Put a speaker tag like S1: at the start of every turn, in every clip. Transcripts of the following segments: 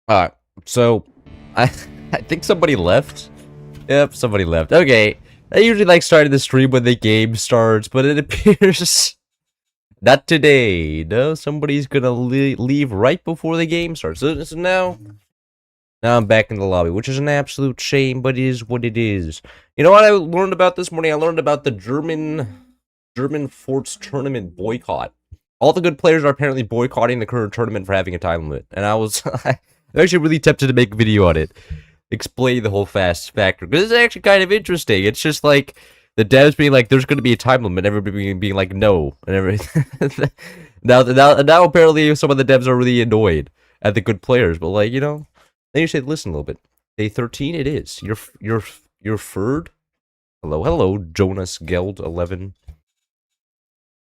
S1: Alright, so I I think somebody left. Yep, somebody left. Okay. I usually like starting the stream when the game starts, but it appears not today. No, somebody's gonna leave right before the game starts. So now I'm back in the lobby, which is an absolute shame, but it is what it is. You know what I learned about this morning? I learned about the German Forts tournament boycott. All the good players are apparently boycotting the current tournament for having a time limit, and I was I'm actually really tempted to make a video on it, explain the whole fast factor, because it's actually kind of interesting. It's just like the devs being like, "There's going to be a time limit," everybody being like, "No," and everything. now apparently some of the devs are really annoyed at the good players, but like then you should listen a little bit. Day 13, it is. You're third. Hello, Jonas Geld 11.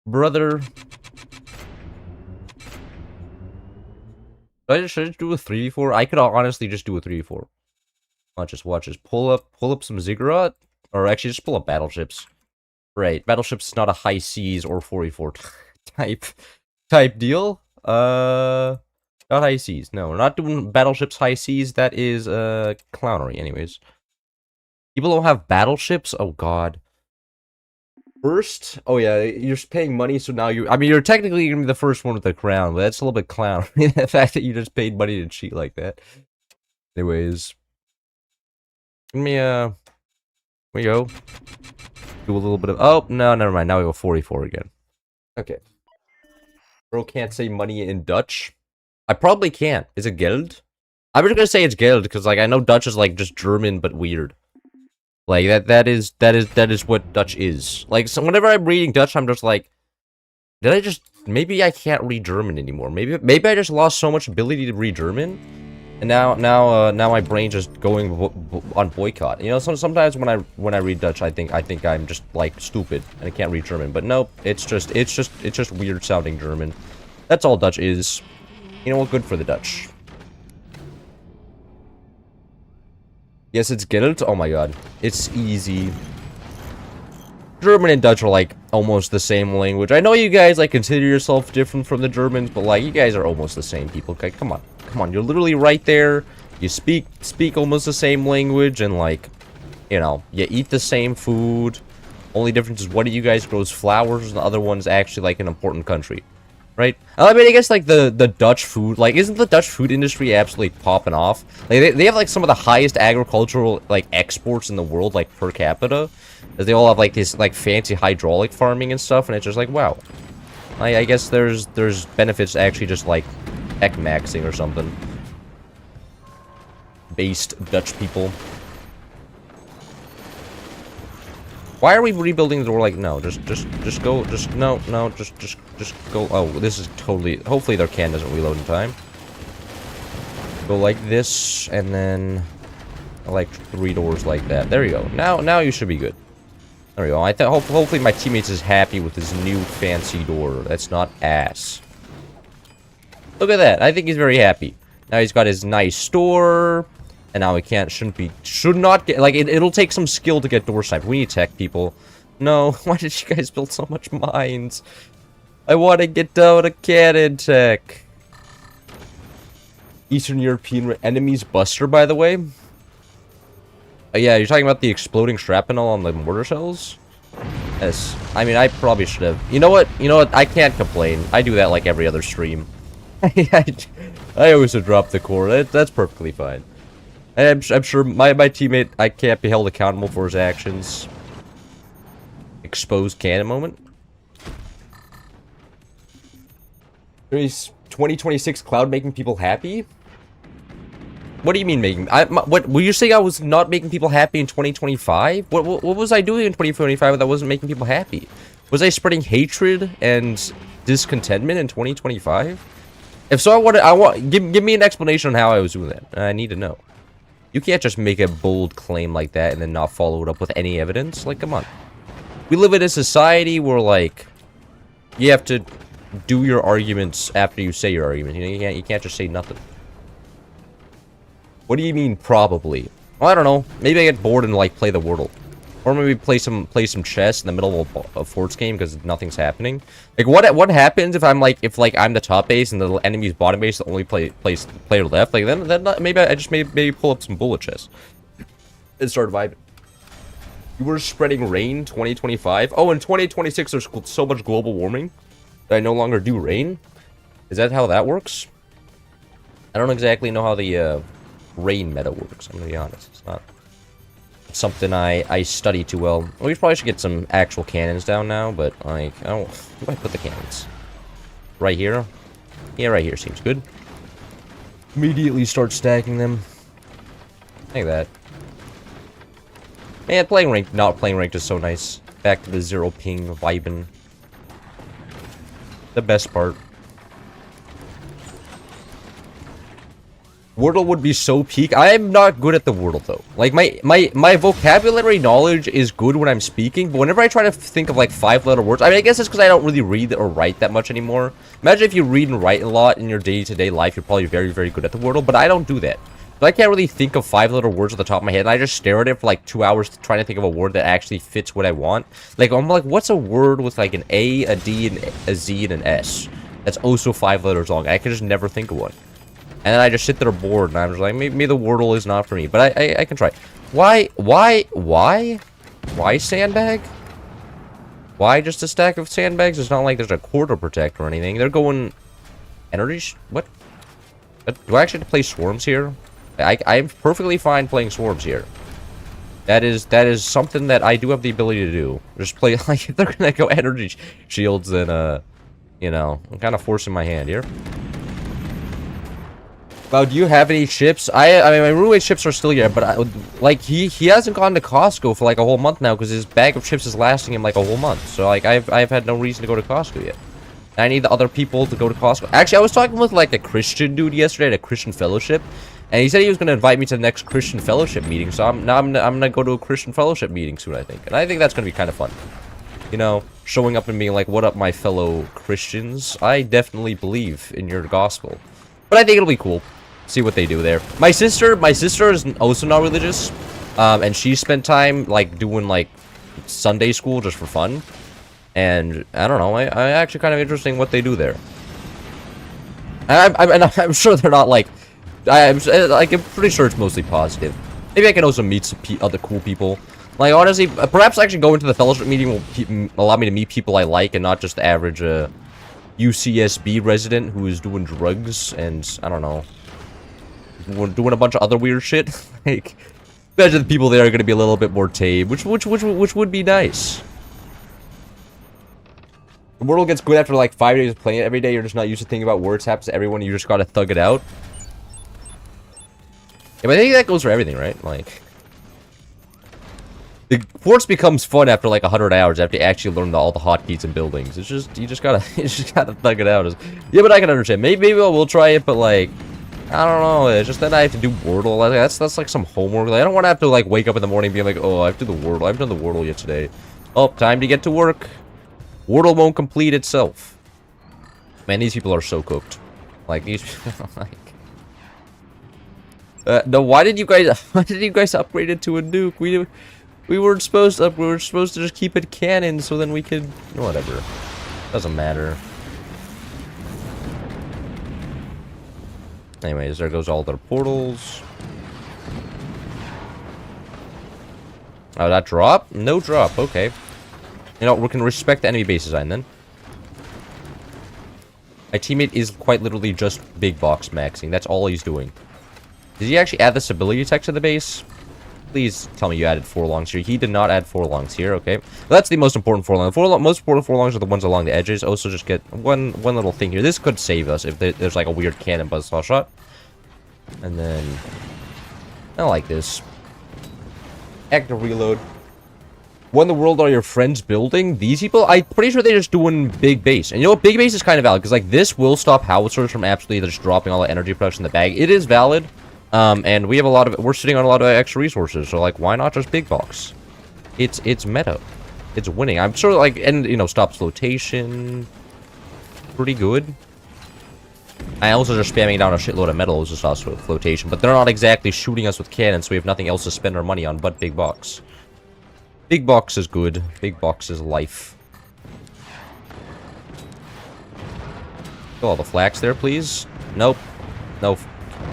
S1: Brother. Should I just do a 3v4? I could honestly just do a 3v4. Watch this. Pull up some ziggurat. Or actually, just pull up battleships. Right, battleships is not a high seas or 4v4 type deal. Not high seas. No, we're not doing battleships high seas. That is, clownery, anyways. People don't have battleships? Oh, God. First? Oh, yeah, you're paying money, so now you're technically gonna be the first one with the crown, but that's a little bit clownery. The fact that you just paid money to cheat like that. Anyways. Give me, here we go. Do a little bit of, oh, no, never mind. Now we go 44 again. Okay. Bro can't say money in Dutch. I probably can't. Is it Geld? I'm just gonna say it's Geld, because, like, I know Dutch is, like, just German, but weird. Like, that is what Dutch is. Like, so whenever I'm reading Dutch, I'm just like, maybe I can't read German anymore. Maybe I just lost so much ability to read German, and now my brain's just going on boycott. You know, sometimes when I read Dutch, I think I'm just, like, stupid, and I can't read German. But nope, it's just weird sounding German. That's all Dutch is. You know what? Good for the Dutch. Yes, it's Geld. Oh my god. It's easy. German and Dutch are, like, almost the same language. I know you guys, like, consider yourself different from the Germans, but, like, you guys are almost the same people. Okay, come on. You're literally right there. You speak almost the same language, and, like, you know, you eat the same food. Only difference is one of you guys grows flowers, and the other one's actually, like, an important country. Right? I mean, I guess, like, the Dutch food, like, isn't the Dutch food industry absolutely popping off? Like, they have, like, some of the highest agricultural, like, exports in the world, like, per capita. As they all have, like, this, like, fancy hydraulic farming and stuff, and it's just like, wow. I guess there's benefits to actually just, like, tech maxing or something. Based Dutch people. Why are we rebuilding the door? Like, no, just go, no, just go. Oh, this is totally, hopefully their can doesn't reload in time. Go like this, and then, like, 3 doors like that. There you go. Now you should be good. There we go. Hopefully my teammates is happy with his new fancy door. That's not ass. Look at that. I think he's very happy. Now he's got his nice store. And now we should not get, like, it'll take some skill to get door snipe. We need tech, people. No, why did you guys build so much mines? I want to get down a cannon tech. Eastern European enemies buster, by the way. Yeah, you're talking about the exploding shrapnel on the mortar shells? Yes. I mean, I probably should have. You know what? I can't complain. I do that like every other stream. I always would drop the core. That's perfectly fine. I'm sure my teammate, I can't be held accountable for his actions. Exposed cannon moment. Is 2026 cloud making people happy? What do you mean making? What were you saying? I was not making people happy in 2025? What was I doing in 2025 that wasn't making people happy? Was I spreading hatred and discontentment in 2025? If so, give me an explanation on how I was doing that. I need to know. You can't just make a bold claim like that and then not follow it up with any evidence. Like, come on. We live in a society where, like, you have to do your arguments after you say your argument. You know, you can't just say nothing. What do you mean, probably? Well, I don't know. Maybe I get bored and, like, play the Wordle. Or maybe play some chess in the middle of a forts game because nothing's happening. Like what happens if I'm like I'm the top base and the enemy's bottom base the only player left? Like then maybe I just maybe pull up some bullet chess and start vibing. You were spreading rain 2025. Oh, in 2026 there's so much global warming that I no longer do rain. Is that how that works? I don't exactly know how the rain meta works. I'm gonna be honest. It's not something I study too well. We probably should get some actual cannons down now, but like I don't. Where do I put the cannons? Right here? Yeah, right here seems good. Immediately start stacking them. Like that. Man, playing ranked, not playing ranked is so nice. Back to the 0 ping vibing. The best part. Wordle would be so peak. I am not good at the Wordle though. Like my vocabulary knowledge is good when I'm speaking, but whenever I try to think of like 5-letter words, I mean I guess it's because I don't really read or write that much anymore. Imagine if you read and write a lot in your day-to-day life, you're probably very, very good at the Wordle, but I don't do that. So I can't really think of 5-letter words at the top of my head, and I just stare at it for like 2 hours trying to think of a word that actually fits what I want. Like I'm like, what's a word with like an A, a D, and a Z, and an S? That's also 5 letters long. I can just never think of one. And then I just sit there bored, and I'm just like, maybe the Wordle is not for me. But I can try. Why sandbag? Why just a stack of sandbags? It's not like there's a quarter protect or anything. They're going... Energy... What? Do I actually have to play swarms here? I'm perfectly fine playing swarms here. That is something that I do have the ability to do. Just play... Like, if they're gonna go energy shields, then, you know, I'm kind of forcing my hand here. Wow, do you have any chips? I mean, my roommate's chips are still here, but like he hasn't gone to Costco for like a whole month now because his bag of chips is lasting him like a whole month. So like I've had no reason to go to Costco yet. And I need the other people to go to Costco. Actually, I was talking with like a Christian dude yesterday at a Christian fellowship, and he said he was going to invite me to the next Christian fellowship meeting. So I'm gonna go to a Christian fellowship meeting soon, I think, and I think that's gonna be kind of fun. You know, showing up and being like, "What up, my fellow Christians? I definitely believe in your gospel." But I think it'll be cool. See what they do there. My sister is also not religious, and she spent time like doing like Sunday school just for fun, and I don't know. I actually kind of interesting what they do there. I'm sure they're not like. I'm pretty sure it's mostly positive. Maybe I can also meet some other cool people. Like honestly, perhaps actually going to the fellowship meeting will allow me to meet people I like and not just the average UCSB resident who is doing drugs and I don't know. We're doing a bunch of other weird shit. Like, imagine the people there are going to be a little bit more tame, which would be nice. The Wordle gets good after like 5 days of playing it every day. You're just not used to thinking about words. Happens to everyone. You just gotta thug it out. Yeah, but I think that goes for everything, right? Like, the force becomes fun after like 100 hours after you actually learn all the hotkeys and buildings. It's just you just gotta thug it out. Yeah, but I can understand. Maybe I will try it, but like. I don't know, it's just that I have to do Wordle. That's like some homework. Like, I don't want to have to like wake up in the morning being like, oh, I have to do the Wordle. I haven't done the Wordle yet today. Oh, time to get to work. Wordle won't complete itself. Man, these people are so cooked. Like these people, like. No, why did you guys upgrade it to a nuke? We weren't supposed to. We were supposed to just keep it cannon, so then we could. Whatever. Doesn't matter. Anyways, there goes all their portals. Oh, that drop? No drop. Okay. You know, we can respect the enemy base design then. My teammate is quite literally just big box maxing. That's all he's doing. Did he actually add this ability text to the base? Please tell me you added 4 longs here. He did not add 4 longs here. Okay. Well, that's the most important 4 longs. Most important 4 longs are the ones along the edges. Also, just get one little thing here. This could save us if there's like a weird cannon buzzsaw shot. And then I like this. Active reload. What in the world are your friends building? These people? I'm pretty sure they're just doing big base. And you know what? Big base is kind of valid because like this will stop howitzers from absolutely just dropping all the energy production in the bag. It is valid. And we have a lot of, we're sitting on a lot of extra resources, so like, why not just big box? It's meta. It's winning. I'm sure, like, and, you know, stops flotation. Pretty good. I also just spamming down a shitload of metal just stops flotation, but they're not exactly shooting us with cannons, so we have nothing else to spend our money on but big box. Big box is good. Big box is life. Kill all the flags there, please. Nope. No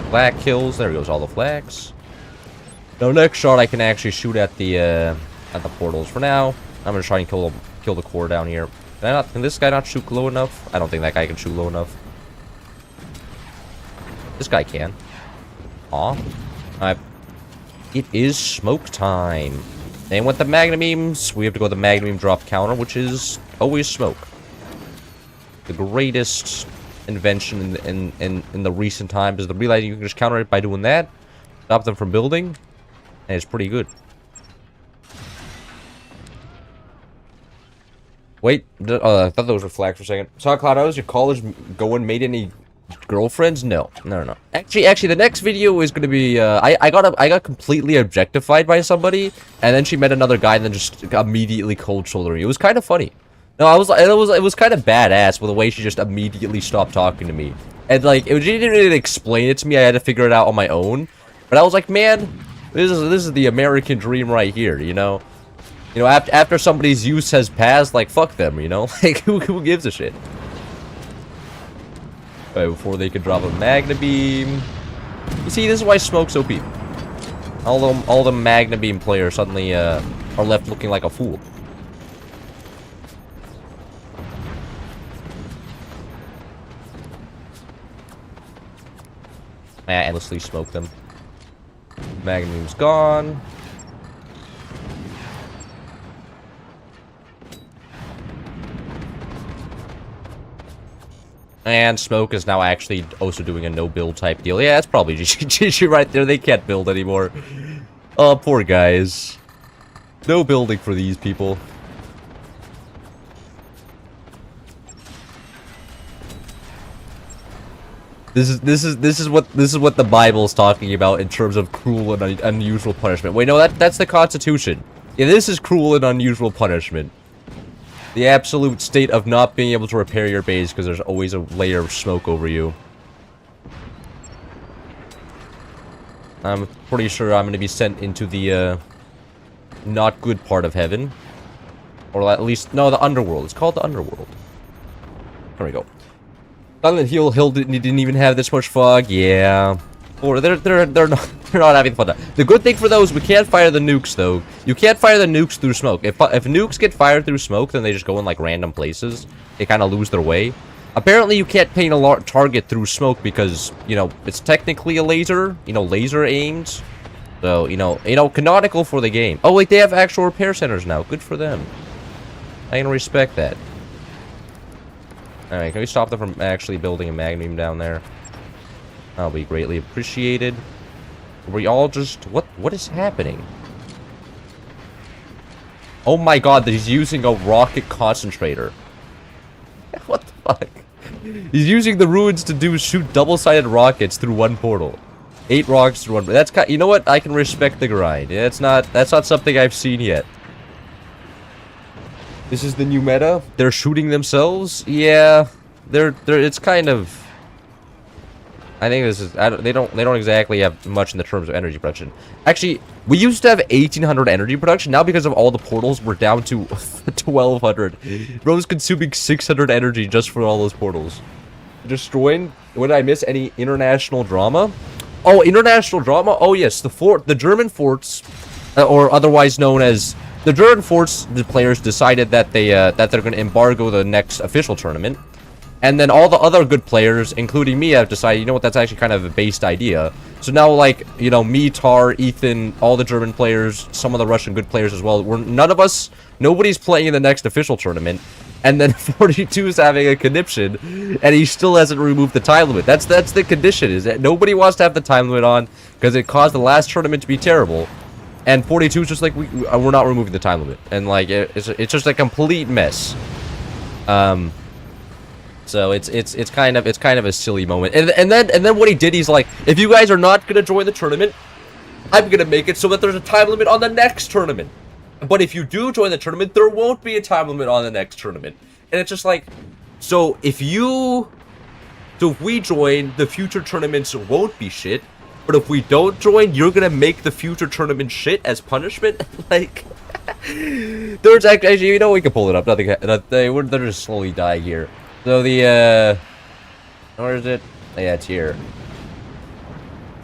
S1: flag kills. There goes all the flags. No, next shot I can actually shoot at the portals. For now, I'm gonna try and kill the core down here. Can this guy not shoot low enough? I don't think that guy can shoot low enough. This guy can. Aw. Alright. It is smoke time. And with the magnabeams, we have to go with the magnabeam drop counter, which is always smoke. The greatest invention in the recent times is the realizing you can just counter it by doing that. Stop them from building. And it's pretty good. Wait, I thought those were flags for a second. Saw Cloud, how was your college going? Made any girlfriends? No. Actually, the next video is gonna be. I got completely objectified by somebody, and then she met another guy, and then just immediately cold shouldered me. It was kind of funny. No, it was kind of badass with the way she just immediately stopped talking to me, and like she didn't really explain it to me. I had to figure it out on my own. But I was like, man, this is the American dream right here, you know. You know, after somebody's use has passed, like, fuck them, you know? Like, who gives a shit? Right, before they could drop a Magna Beam. You see, this is why smoke's OP. All the Magna Beam players suddenly, are left looking like a fool. I endlessly smoke them. Magna Beam's gone. And Smoke is now actually also doing a no-build type deal. Yeah, that's probably GG right there. They can't build anymore. Oh, poor guys. No building for these people. This is what the Bible's talking about in terms of cruel and unusual punishment. Wait, no, that's the Constitution. Yeah, this is cruel and unusual punishment. The absolute state of not being able to repair your base because there's always a layer of smoke over you. I'm pretty sure I'm going to be sent into the, not good part of heaven. Or at least, no, the underworld. It's called the underworld. There we go. Silent Hill didn't even have this much fog. Yeah. Or they're not having fun. The good thing for those, we can't fire the nukes though. You can't fire the nukes through smoke. If nukes get fired through smoke, then they just go in like random places. They kind of lose their way. Apparently, you can't paint a target through smoke because you know it's technically a laser. You know, laser aimed. So you know, canonical for the game. Oh wait, they have actual repair centers now. Good for them. I can respect that. All right, can we stop them from actually building a magnum down there? That'll be greatly appreciated. We all just... What is happening? Oh my god, he's using a rocket concentrator. What the fuck? He's using the ruins to shoot double-sided rockets through one portal. 8 rockets through one... That's you know what? I can respect the grind. Yeah, that's not something I've seen yet. This is the new meta? They're shooting themselves? Yeah. It's kind of... I think this is... they don't exactly have much in the terms of energy production. Actually, we used to have 1,800 energy production. Now, because of all the portals, we're down to 1,200. Bro's consuming 600 energy just for all those portals. Destroying... Would I miss any international drama? Oh, international drama? Oh, yes. The German forts, or otherwise known as... The German forts, the players decided that they're going to embargo the next official tournament. And then all the other good players, including me, have decided, you know what, that's actually kind of a based idea. So now, like, you know, me, Tar, Ethan, all the German players, some of the Russian good players as well, nobody's playing in the next official tournament. And then 42 is having a conniption, and he still hasn't removed the time limit. That's the condition, is that nobody wants to have the time limit on, because it caused the last tournament to be terrible. And 42 is just like, we're not removing the time limit. And, like, it's just a complete mess. So it's kind of a silly moment. And then what he did, he's like, if you guys are not gonna join the tournament, I'm gonna make it so that there's a time limit on the next tournament. But if you do join the tournament, there won't be a time limit on the next tournament. And it's just like, if we join, the future tournaments won't be shit. but if we don't join, you're gonna make the future tournament shit as punishment. Like, there's actually, you know, we can pull it up. Nothing. They're just slowly dying here. So the where is it? Yeah, it's here.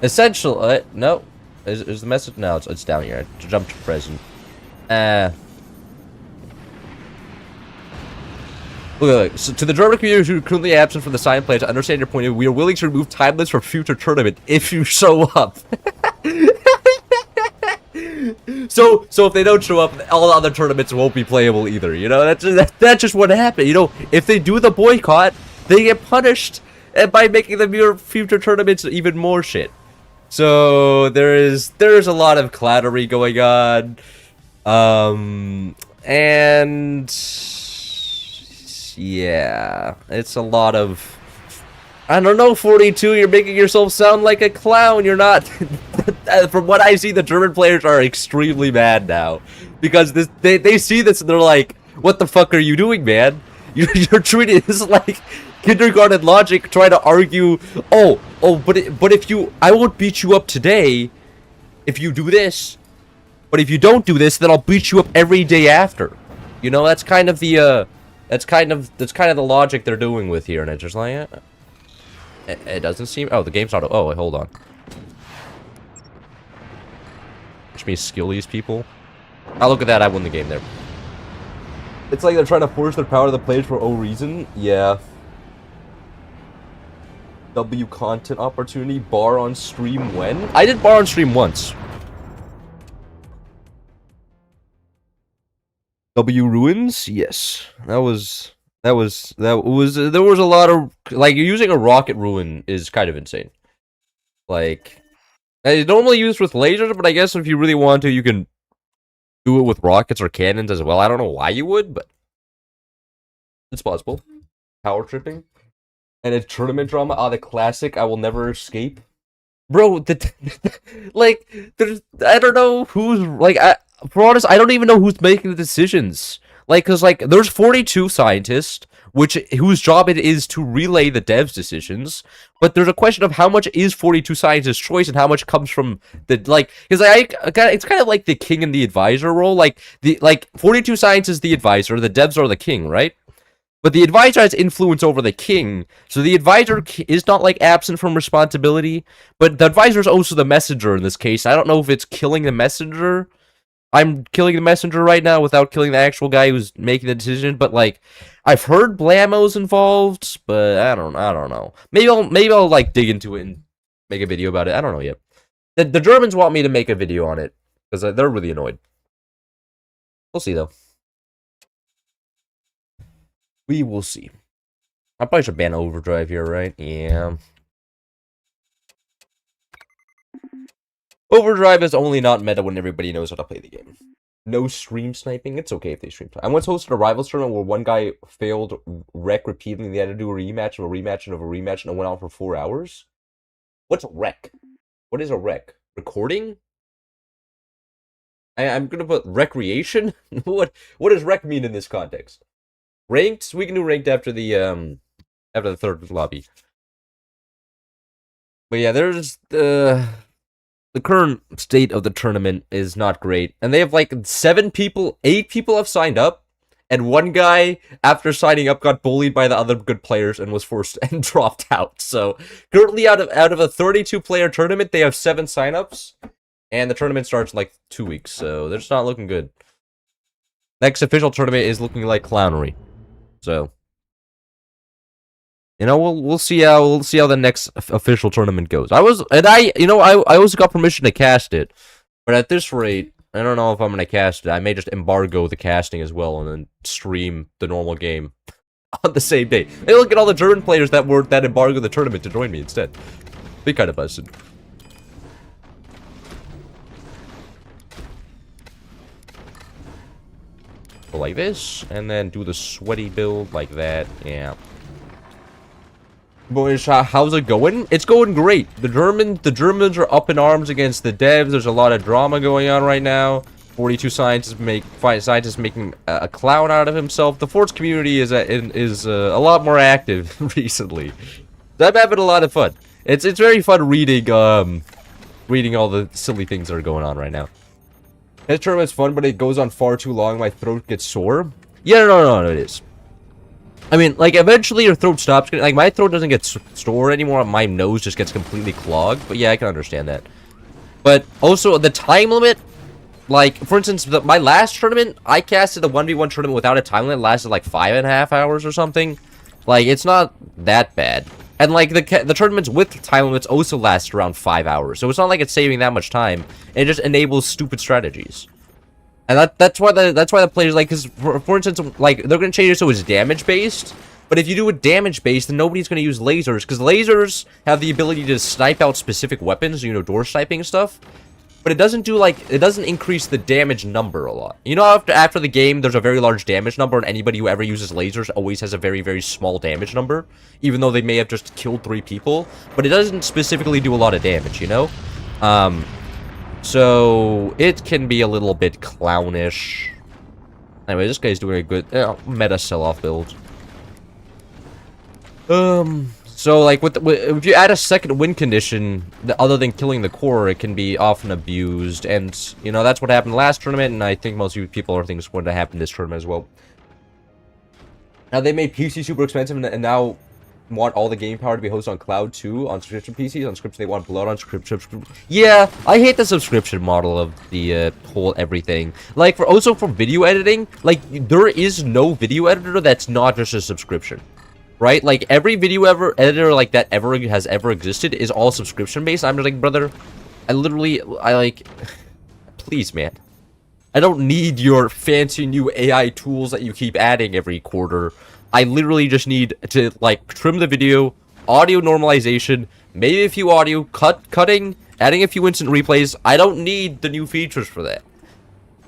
S1: Essential. No, is the message? No, it's down here. Jump to present. Look, so to the German community who are currently absent from the sign pledge, I understand your point of view. We are willing to remove time limits for future tournament if you show up. So if they don't show up, all the other tournaments won't be playable either. You know, that's just what happened. You know, if they do the boycott, they get punished by making the future tournaments even more shit. So there's a lot of clattery going on, and yeah, it's a lot of, I don't know, 42, you're making yourself sound like a clown. You're not. From what I see, the German players are extremely mad now. Because they see this and they're like, what the fuck are you doing, man? You're treating this like kindergarten logic, trying to argue, but if you, I won't beat you up today if you do this. But if you don't do this, then I'll beat you up every day after. You know, that's kind of the, that's kind of the logic they're doing with here, and it's just like, it doesn't seem. Oh, the game's not. Oh, wait, hold on. Which means skill these people. Oh, look at that! I won the game there. It's like they're trying to force their power to the players for no reason. Yeah. W content opportunity. Bar on stream when? I did bar on stream once. W ruins? Yes. There was a lot of, like, using a rocket ruin is kind of insane. Like, it's normally used with lasers, but I guess if you really want to, you can do it with rockets or cannons as well. I don't know why you would, but it's possible. Power tripping. And a tournament drama. Ah, the classic, I will never escape. Bro, like, there's, I don't know who's, like, for honest, I don't even know who's making the decisions. Like, cause like, there's 42 scientists, whose job it is to relay the devs' decisions. But there's a question of how much is 42 scientists' choice and how much comes from the, like, cause it's kind of like the king and the advisor role. Like 42 scientists is the advisor, the devs are the king, right? But the advisor has influence over the king, so the advisor is not, like, absent from responsibility, but the advisor is also the messenger in this case. I don't know if it's killing the messenger. I'm killing the messenger right now without killing the actual guy who's making the decision, but, like, I've heard Blamo's involved, but I don't know. Maybe I'll like dig into it and make a video about it. I don't know yet. The Germans want me to make a video on it because they're really annoyed. We'll see though. We will see. I probably should ban Overdrive here, right? Yeah. Overdrive is only not meta when everybody knows how to play the game. No stream sniping. It's okay if they stream. I once hosted a rivals tournament where one guy failed rec repeatedly. They had to do a rematch of a rematch and of a rematch, and it went on for 4 hours. What's a rec? What is a rec? Recording? I'm gonna put recreation. What does rec mean in this context? Ranked? We can do ranked after the third lobby. But yeah, there's the current state of the tournament is not great. And they have like 8 people have signed up. And one guy, after signing up, got bullied by the other good players and was forced and dropped out. So currently out of a 32-player tournament, they have 7 signups. And the tournament starts in like 2 weeks. So they're just not looking good. Next official tournament is looking like clownery. So, you know, we'll see how the next official tournament goes. I also got permission to cast it, but at this rate, I don't know if I'm gonna cast it. I may just embargo the casting as well and then stream the normal game on the same day. Hey, look at all the German players that embargoed the tournament to join me instead. Be kind of busted. Go like this, and then do the sweaty build like that. Yeah. Boys, how's it going? It's going great. The Germans are up in arms against the devs. There's a lot of drama going on right now. 42 scientists making a clown out of himself. The Forts community is a lot more active recently. I'm having a lot of fun. It's very fun reading reading all the silly things that are going on right now. This tournament's fun, but it goes on far too long. My throat gets sore. Yeah, no, it is. I mean, like, eventually your throat stops. Like, my throat doesn't get sore anymore. My nose just gets completely clogged. But yeah, I can understand that. But also, the time limit, like, for instance, my last tournament, I casted a 1v1 tournament without a time limit. It lasted, like, 5.5 hours or something. Like, it's not that bad. And, like, the tournaments with time limits also last around 5 hours. So it's not like it's saving that much time. It just enables stupid strategies. And that's why the players, like, because, for instance, like, they're going to change it so it's damage-based. But if you do it damage-based, then nobody's going to use lasers. Because lasers have the ability to snipe out specific weapons, you know, door sniping stuff. But it doesn't do, like, it doesn't increase the damage number a lot. You know, after the game, there's a very large damage number, and anybody who ever uses lasers always has a very, very small damage number. Even though they may have just killed 3 people. But it doesn't specifically do a lot of damage, you know? So, it can be a little bit clownish. Anyway, this guy's doing a good meta sell-off build. So, like, if you add a second win condition, other than killing the core, it can be often abused. And, you know, that's what happened last tournament, and I think most of you people are thinking it's going to happen this tournament as well. Now, they made PC super expensive, and now want all the game power to be hosted on cloud too, on subscription PCs. On subscription, they want blood on subscription. Yeah, I hate the subscription model of the whole everything. Like, also for video editing, like, there is no video editor that's not just a subscription. Right? Like, every video editor like that has ever existed is all subscription based. I'm just like, brother, I like, please, man. I don't need your fancy new AI tools that you keep adding every quarter. I literally just need to, like, trim the video, audio normalization, maybe a few audio, cutting, adding a few instant replays. I don't need the new features for that.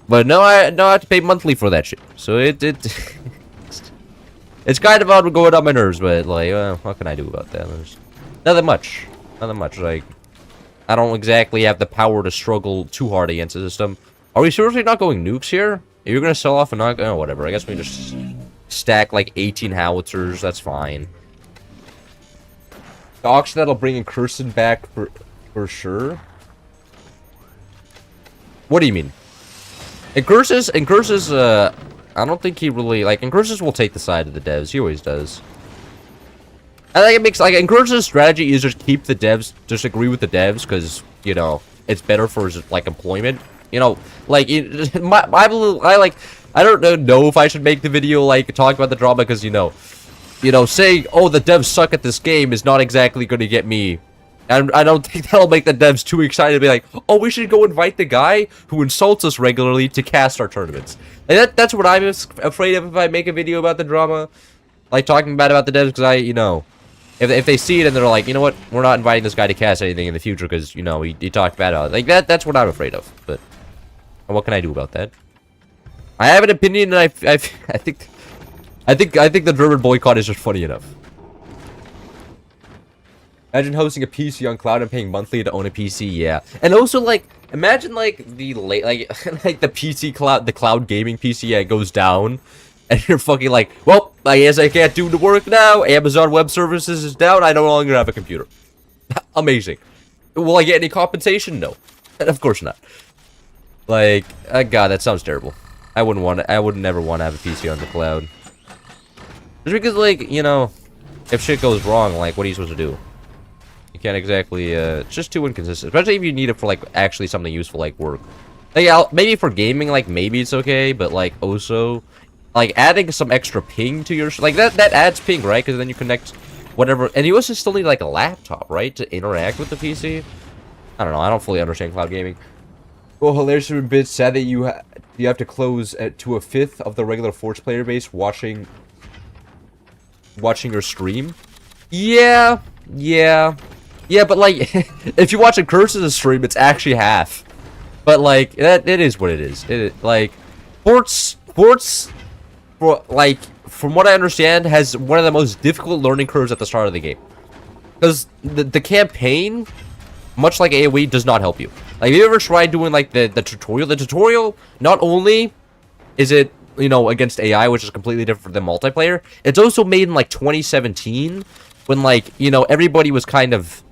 S1: But no, I have to pay monthly for that shit. So it's kind of out going on my nerves, but, like, what can I do about that? There's nothing much. Nothing much. Like, I don't exactly have the power to struggle too hard against the system. Are we seriously not going nukes here? If you're gonna sell off and not... Oh, whatever. I guess we just stack, like, 18 howitzers. That's fine. The auction that'll bring in Curson back for sure. What do you mean? Incursus, I don't think he really, like, Incursus will take the side of the devs. He always does. I think it makes, like, Incursus' strategy is just keep the devs, just agree with the devs, because, you know, it's better for his, like, employment. You know, like, I don't know if I should make the video, like, talk about the drama, because, you know, saying, oh, the devs suck at this game is not exactly going to get me. And I don't think that'll make the devs too excited to be like, oh, we should go invite the guy who insults us regularly to cast our tournaments. Like, that's what I'm afraid of if I make a video about the drama. Like, talking bad about the devs, because you know, if they see it and they're like, you know what, we're not inviting this guy to cast anything in the future because, you know, he talked bad about it. Like, that's what I'm afraid of. But what can I do about that? I have an opinion, and I think the German boycott is just funny enough. Imagine hosting a PC on cloud and paying monthly to own a PC, yeah. And also, like, imagine, like, like the PC cloud, the cloud gaming PC, yeah, it goes down. And you're fucking like, well, I guess I can't do the work now. Amazon Web Services is down. I no longer have a computer. Amazing. Will I get any compensation? No. Of course not. Like, God, that sounds terrible. I would never want to have a PC on the cloud. Just because, like, you know, if shit goes wrong, like, what are you supposed to do? You can't exactly, it's just too inconsistent. Especially if you need it for, like, actually something useful, like work. Like, maybe for gaming, like, maybe it's okay, but, like, also, like, adding some extra ping to your... Like, that adds ping, right? Because then you connect whatever... And you also still need, like, a laptop, right? To interact with the PC? I don't know. I don't fully understand cloud gaming. Well, hilarious a bit sad that you have to close to a fifth of the regular Forge player base watching your stream. Yeah, but, like, if you watch a Curse's stream, it's actually half. But, like, it is what it is. Like, Sports, like, from what I understand, has one of the most difficult learning curves at the start of the game. Because the campaign, much like AoE, does not help you. Like, have you ever tried doing, like, the tutorial? The tutorial, not only is it, you know, against AI, which is completely different than multiplayer, it's also made in, like, 2017, when, like, you know, everybody was kind of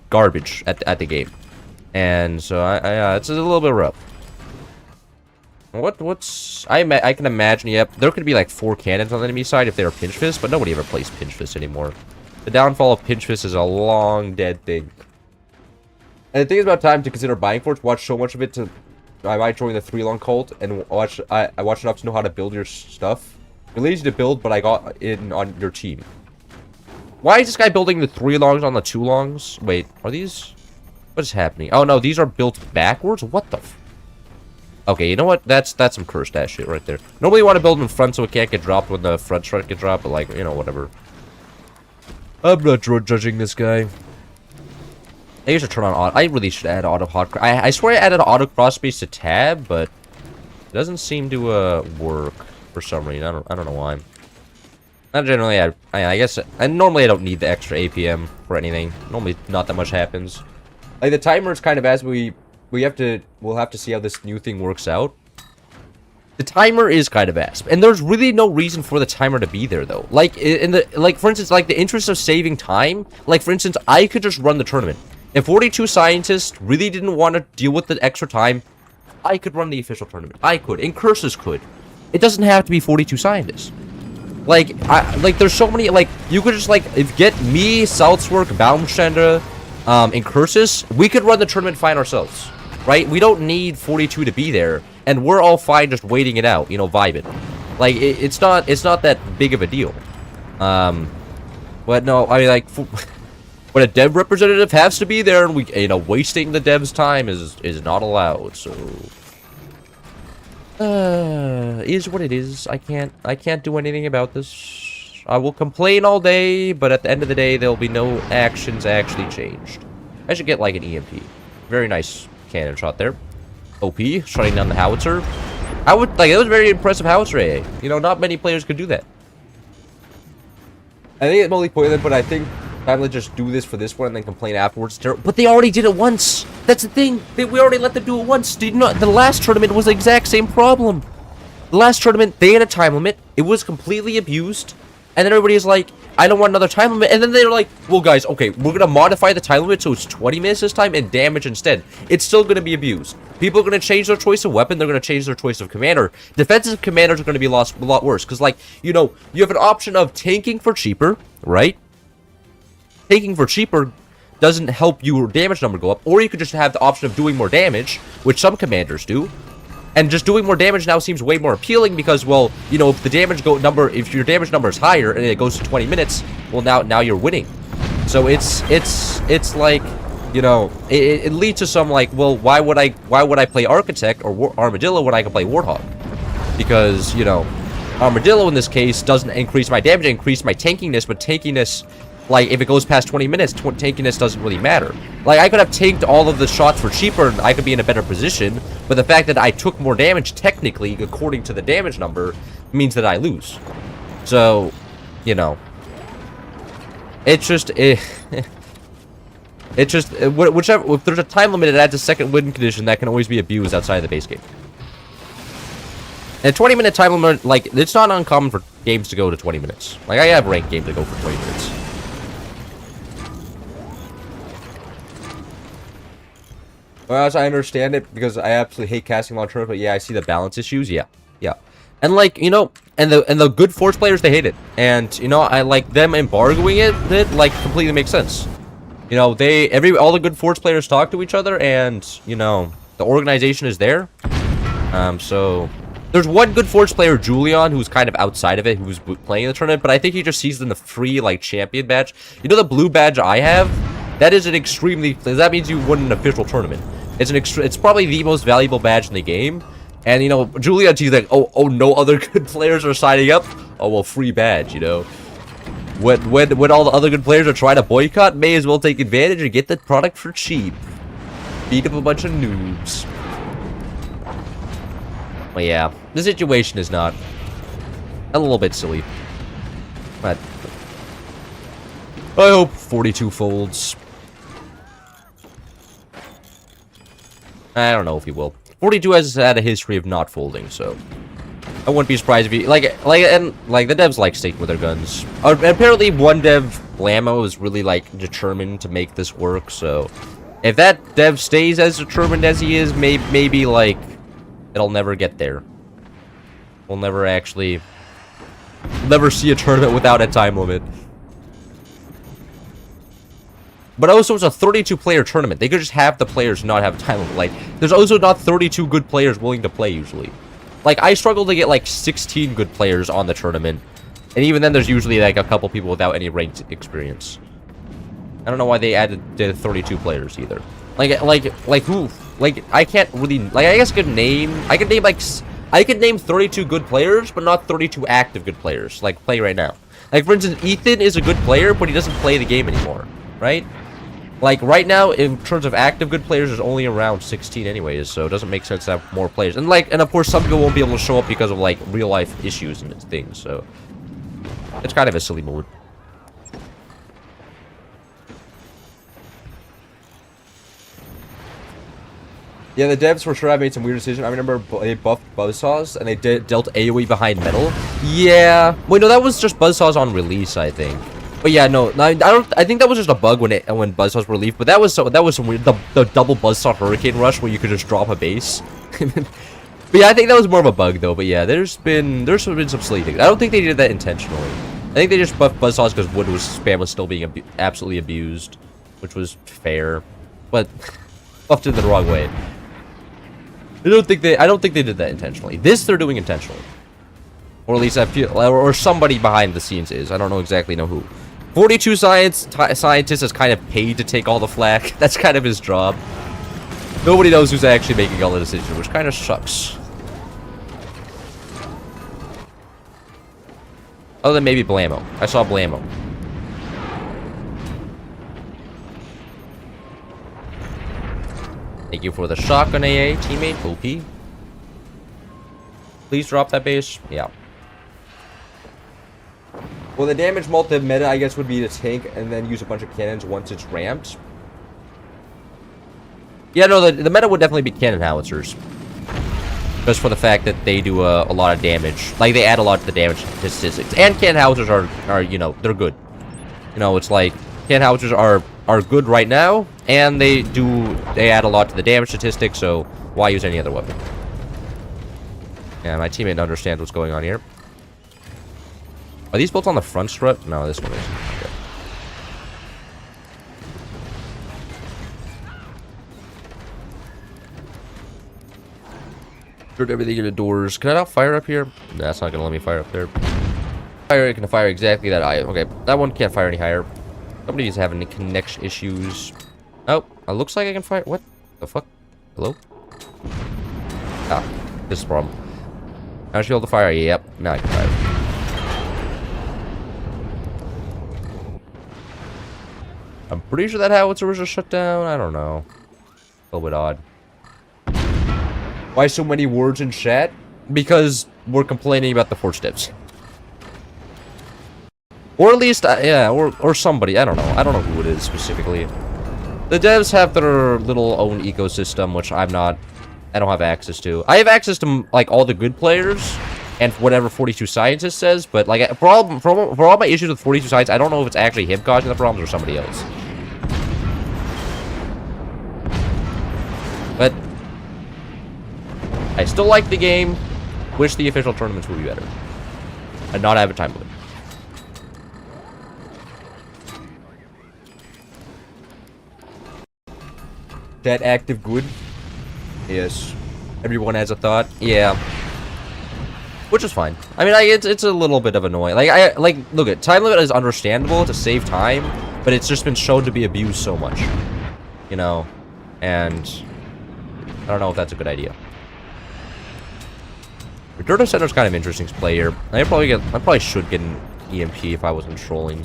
S1: garbage at the game. And so it's a little bit rough. I can imagine, yep, there could be like 4 cannons on the enemy side if they were pinch fist, but nobody ever plays pinch fist anymore. The downfall of pinch fist is a long dead thing. And the thing is about time to consider buying forts. Watch so much of it to I might join the 3 long cult and I watch enough to know how to build your stuff. You're lazy to build, but I got in on your team. Why is this guy building the 3 longs on the 2 longs? Wait, are these? What is happening? Oh no, these are built backwards? What the f... Okay, you know what? That's some cursed ass shit right there. Normally you want to build in front so it can't get dropped when the front strike get dropped, but like, you know, whatever. I'm not judging this guy. I used to turn on auto. I really should add auto hot. I swear I added auto cross space to tab, but it doesn't seem to work for some reason. I don't know why. Not generally. I guess. And normally I don't need the extra APM for anything. Normally not that much happens. Like the timer is kind of as we'll have to see how this new thing works out. The timer is kind of ass, and there's really no reason for the timer to be there though. Like for instance, like the interest of saving time. Like for instance, I could just run the tournament. If 42 scientists really didn't want to deal with the extra time, I could run the official tournament. I could, and curses could. It doesn't have to be 42 scientists. Like there's so many. Like you could just get me, Salzwerk, Baumständer, and curses. We could run the tournament fine ourselves, right? We don't need 42 to be there, and we're all fine just waiting it out, you know, vibing. Like it's not that big of a deal. But no, I mean like. When a dev representative has to be there, and wasting the dev's time is not allowed. So, is what it is. I can't do anything about this. I will complain all day, but at the end of the day, there'll be no actions actually changed. I should get like an EMP. Very nice cannon shot there. OP, shutting down the howitzer. It was very impressive howitzer AA. You know, not many players could do that. I think it's only pointless, but I think. I'm gonna just do this for this one and then complain afterwards. But they already did it once. That's the thing. We already let them do it once. Did not? The last tournament was the exact same problem. The last tournament, they had a time limit. It was completely abused. And then everybody is like, I don't want another time limit. And then they're like, well, guys, okay, we're gonna modify the time limit so it's 20 minutes this time and damage instead. It's still gonna be abused. People are gonna change their choice of weapon. They're gonna change their choice of commander. Defensive commanders are gonna be a lot worse. Because, like, you know, you have an option of tanking for cheaper, right? Taking for cheaper doesn't help your damage number go up, or you could just have the option of doing more damage, which some commanders do, and just doing more damage now seems way more appealing because, well, you know, if your damage number is higher and it goes to 20 minutes, well, now you're winning. So it's like, you know, it leads to some like, well, why would I play Architect or Armadillo when I can play Warthog? Because, you know, Armadillo in this case doesn't increase my damage, it increases my tankiness, but tankiness. Like, if it goes past 20 minutes, tankiness doesn't really matter. Like, I could have tanked all of the shots for cheaper, and I could be in a better position, but the fact that I took more damage, technically, according to the damage number, means that I lose. So, you know. It's just, whichever, if there's a time limit, it adds a second win condition that can always be abused outside of the base game. And a 20-minute time limit, like, it's not uncommon for games to go to 20 minutes. Like, I have ranked games that go for 20 minutes. Well, as I understand it, because I absolutely hate casting long term, but yeah, I see the balance issues. Yeah. And like, you know, and the good force players, they hate it. And, you know, I like them embargoing it, that like completely makes sense. You know, all the good force players talk to each other, and, you know, the organization is there. So there's one good force player, Julian, who's kind of outside of it, who's playing the tournament, but I think he just sees in the free like champion badge. You know, the blue badge I have, that is an extremely, that means you won an official tournament. It's probably the most valuable badge in the game. And, you know, Julia, she's like, oh, no other good players are signing up? Oh, well, free badge, you know. When all the other good players are trying to boycott, may as well take advantage and get the product for cheap. Beat up a bunch of noobs. But yeah, the situation is not a little bit silly. But I hope 42 folds. I don't know if he will. 42 has had a history of not folding, so I wouldn't be surprised if he the devs like sticking with their guns. Apparently, one dev, Blammo, is really like determined to make this work. So If that dev stays as determined as he is, maybe like, it'll never get there. We'll never actually... never see a tournament without a time limit. But also, it's a 32-player tournament. They could just have the players not have a time limit. Like, there's also not 32 good players willing to play, usually. Like, I struggle to get, like, 16 good players on the tournament. And even then, there's usually, like, a couple people without any ranked experience. I don't know why they added the 32 players, either. Like who? Like, I can't really... Like, I guess I could name, like... I could name 32 good players, but not 32 active good players. Like, play right now. Like, for instance, Ethan is a good player, but he doesn't play the game anymore. Right? Like, right now, in terms of active good players, there's only around 16 anyways, so it doesn't make sense to have more players. And, like, and of course, some people won't be able to show up because of, like, real-life issues and things, so... It's kind of a silly move. Yeah, the devs for sure have made some weird decisions. I remember they buffed buzzsaws, and they dealt AoE behind metal. Yeah. Wait, no, that was just buzzsaws on release, I think. But yeah, no, I think that was just a bug when buzzsaws were released. But that was some weird, the double buzzsaw hurricane rush where you could just drop a base. But yeah, I think that was more of a bug though. But yeah, there's been some silly things. I don't think they did that intentionally. I think they just buffed buzzsaws because wood spam was still being absolutely abused, which was fair, but buffed it the wrong way. I don't think they did that intentionally. This they're doing intentionally, or at least I feel, or somebody behind the scenes is. I don't exactly know who. 42 scientist is kind of paid to take all the flack. That's kind of his job. Nobody knows who's actually making all the decisions, which kind of sucks. Other than maybe Blammo. I saw Blammo. Thank you for the shotgun AA, teammate. OP. Please drop that base. Yeah. Well, the damage multi-meta, I guess, would be to tank and then use a bunch of cannons once it's ramped. Yeah, no, the meta would definitely be cannon howitzers. Just for the fact that they do a lot of damage. Like, they add a lot to the damage statistics. And cannon howitzers are, you know, they're good. You know, it's like, cannon howitzers are good right now, and they add a lot to the damage statistics, so why use any other weapon? Yeah, my teammate understands what's going on here. Are these built on the front strut? No, this one is. Okay. Turned everything into doors. Can I not fire up here? Nah, that's not gonna let me fire up there. Fire can fire exactly that high. Okay, that one can't fire any higher. Somebody's having connection issues. Oh, it looks like I can fire. What the fuck? Hello? Ah, this is the problem. I should be able to fire. Yep, now I can fire. I'm pretty sure that howitzer was just shut down. I don't know. A little bit odd. Why so many words in chat? Because we're complaining about the footsteps. Or at least, yeah, or somebody. I don't know. I don't know who it is specifically. The devs have their little own ecosystem, which I don't have access to. I have access to, like, all the good players and whatever 42 Scientist says, but, like, for all my issues with 42 Science, I don't know if it's actually him causing the problems or somebody else. But I still like the game. Wish the official tournaments would be better. And not have a time limit. That active good? Yes. Everyone has a thought? Yeah. Which is fine. I mean, it's a little bit of annoying. Like, look, at time limit is understandable to save time, but it's just been shown to be abused so much. You know? And I don't know if that's a good idea. Return Center's kind of interesting to play here. I probably should get an EMP if I wasn't trolling.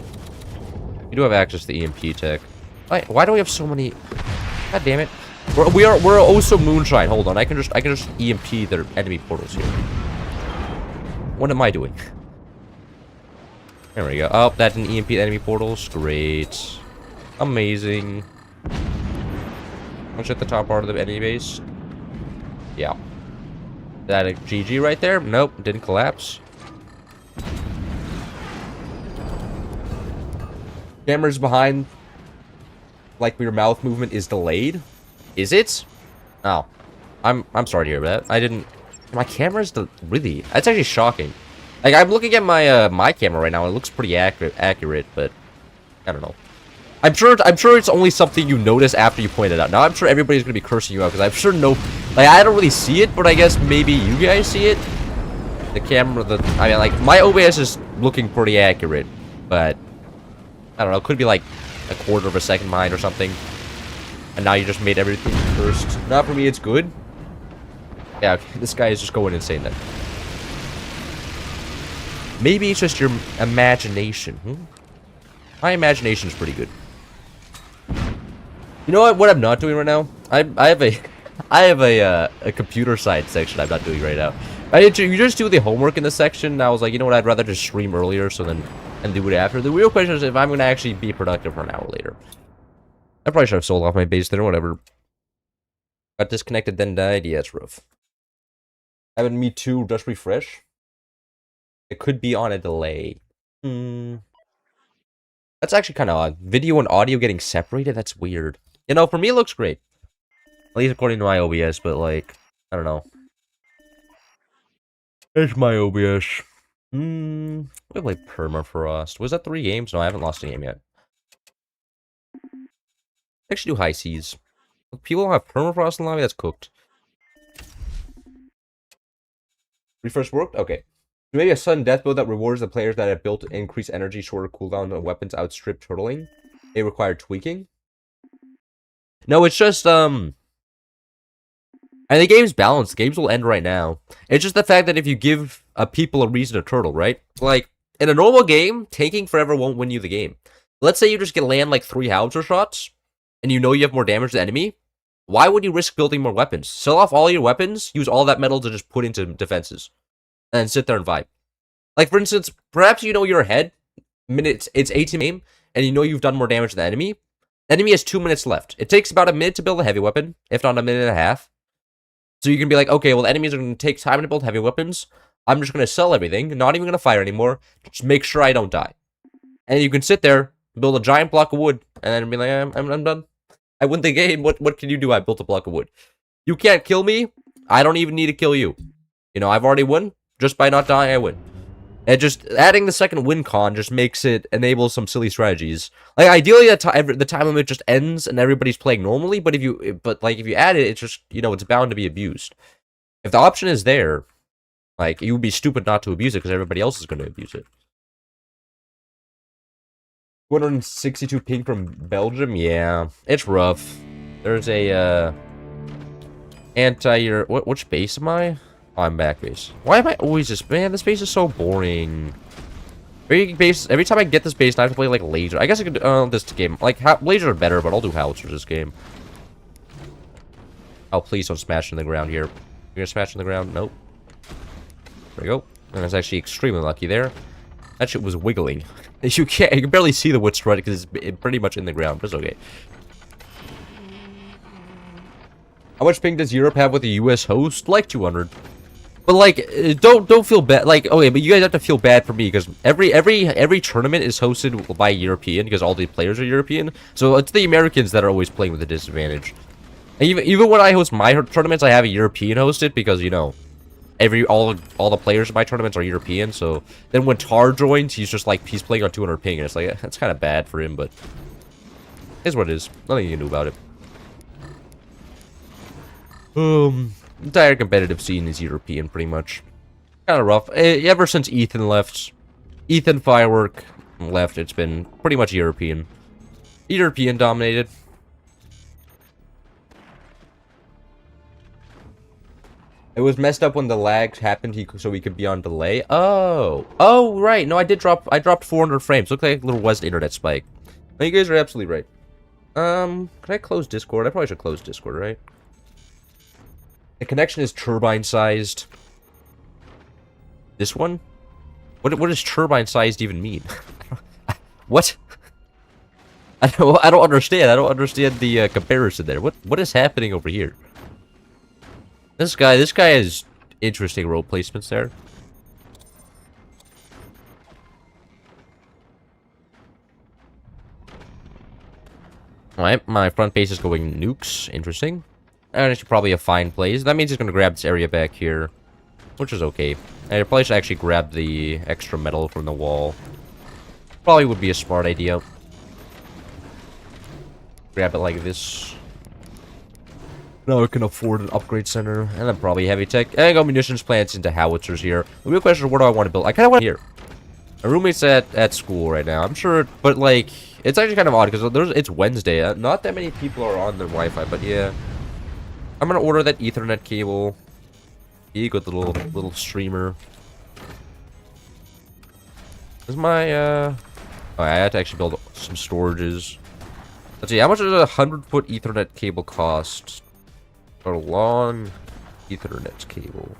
S1: You do have access to the EMP tech. Why do we have so many? God damn it! We're also moonshine. Hold on, I can just EMP their enemy portals here. What am I doing? There we go. Oh, that didn't EMP the enemy portals. Great, amazing. Punch at the top part of the enemy base. Yeah. Is that a GG right there? Nope, didn't collapse. Cameras behind. like your mouth movement is delayed. Is it? Oh, I'm sorry to hear that. I didn't. My camera's really. That's actually shocking. Like I'm looking at my my camera right now. It looks pretty accurate, but I don't know. I'm sure it's only something you notice after you point it out. Now I'm sure everybody's gonna be cursing you out because I'm sure like I don't really see it, but I guess maybe you guys see it. The camera, I mean, like my OBS is looking pretty accurate, but I don't know. It could be like a quarter of a second behind or something. And now you just made everything cursed. Not for me, it's good. Yeah, okay, this guy is just going insane then. Maybe it's just your imagination. My imagination is pretty good. You know what I'm not doing right now? I have a computer science section I'm not doing right now. You just do the homework in this section, and I was like, you know what, I'd rather just stream earlier and do it after. The real question is if I'm going to actually be productive for an hour later. I probably should have sold off my base there, whatever. Got disconnected, then died. Yeah, it's rough. Having me too, just refresh. It could be on a delay. That's actually kind of odd. Video and audio getting separated? That's weird. You know, for me it looks great. At least according to my OBS, but like, I don't know. It's my OBS. We play Permafrost. Was that 3 games? No, I haven't lost a game yet. Actually do high seas. People don't have Permafrost in lobby? That's cooked. Refresh worked? Okay. Maybe a sudden death build that rewards the players that have built increased energy, shorter cooldown, and weapons outstrip turtling. They require tweaking. No, it's just, and the game's balanced. The games will end right now. It's just the fact that if you give people a reason to turtle, right? Like, in a normal game, tanking forever won't win you the game. Let's say you just get land like 3 howitzer shots, and you know you have more damage than the enemy. Why would you risk building more weapons? Sell off all your weapons, use all that metal to just put into defenses. And then sit there and vibe. Like, for instance, perhaps you know you're ahead. It's 18 game, and you know you've done more damage than the enemy. The enemy has 2 minutes left. It takes about a minute to build a heavy weapon, if not a minute and a half. So you can be like, okay, well, the enemies are going to take time to build heavy weapons. I'm just going to sell everything, not even going to fire anymore. Just make sure I don't die. And you can sit there, build a giant block of wood, and then be like, I'm done. I win the game. What can you do? I built a block of wood. You can't kill me. I don't even need to kill you. You know, I've already won. Just by not dying, I win. And just adding the second win con just makes it enable some silly strategies. Like ideally, the time limit just ends and everybody's playing normally. But if you add it, it's just, you know, it's bound to be abused. If the option is there, like you would be stupid not to abuse it because everybody else is going to abuse it. 262 ping from Belgium, yeah, it's rough. There's a which base am I? Oh, I'm back base. Why am I always this? Man, this base is so boring. Every time I get this base, I have to play like laser. I guess I could this game. Like lasers are better, but I'll do howitzers this game. Oh, please don't smash in the ground here. You're gonna smash in the ground? Nope. There we go. And I was actually extremely lucky there. That shit was wiggling. You can barely see the wood strut because it's pretty much in the ground, but it's okay. How much ping does Europe have with the US host? Like 200. But like, don't feel bad. Like, okay, but you guys have to feel bad for me because every tournament is hosted by European because all the players are European. So it's the Americans that are always playing with a disadvantage. And even when I host my tournaments, I have a European hosted because you know, all the players in my tournaments are European. So then when Tar joins, he's just like he's playing on 200 ping, and it's like that's kind of bad for him, but it's what it is. Nothing you can do about it. Entire competitive scene is European, pretty much. Kind of rough. Ever since Ethan left, Ethan Firework left, it's been pretty much European. European dominated. It was messed up when the lag happened, so we could be on delay. Oh, right. No, I dropped 400 frames. Looked like a little West internet spike. No, you guys are absolutely right. Can I close Discord? I probably should close Discord, right? The connection is turbine-sized. This one? What does turbine-sized even mean? What? I don't understand. I don't understand the comparison there. What is happening over here? This guy has interesting role placements there. Alright, my front base is going nukes. Interesting. And it should probably a fine place. That means he's going to grab this area back here, which is okay. And I probably should actually grab the extra metal from the wall. Probably would be a smart idea. Grab it like this. Now we can afford an upgrade center. And then probably heavy tech. And I got munitions plants into howitzers here. The real question is, what do I want to build? I kind of want here. My roommate's at school right now. I'm sure, but like, it's actually kind of odd because it's Wednesday. Not that many people are on their Wi-Fi, but yeah. I'm gonna order that Ethernet cable. You got the little streamer. This is my oh, I had to actually build some storages. Let's see, how much does a 100-foot Ethernet cable cost? A long Ethernet cable.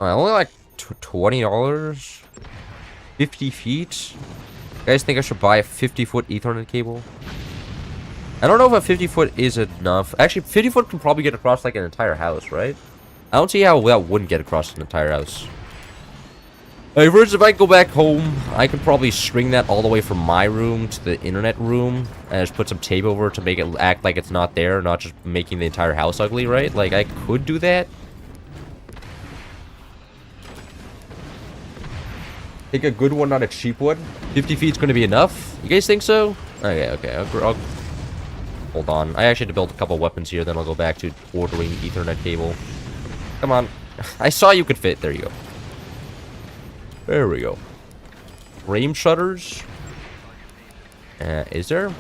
S1: Only like $20? 50 feet? You guys think I should buy a 50-foot Ethernet cable? I don't know if a 50-foot is enough. Actually, 50-foot can probably get across like an entire house, right? I don't see how that wouldn't get across an entire house. First, if I go back home, I could probably string that all the way from my room to the internet room and just put some tape over it to make it act like it's not there, not just making the entire house ugly, right? Like, I could do that. Take a good one, not a cheap one. 50 feet's going to be enough? You guys think so? Okay. I'll hold on. I actually had to build a couple weapons here, then I'll go back to ordering Ethernet cable. Come on. I saw you could fit. There you go. There we go. Frame shutters? Is there?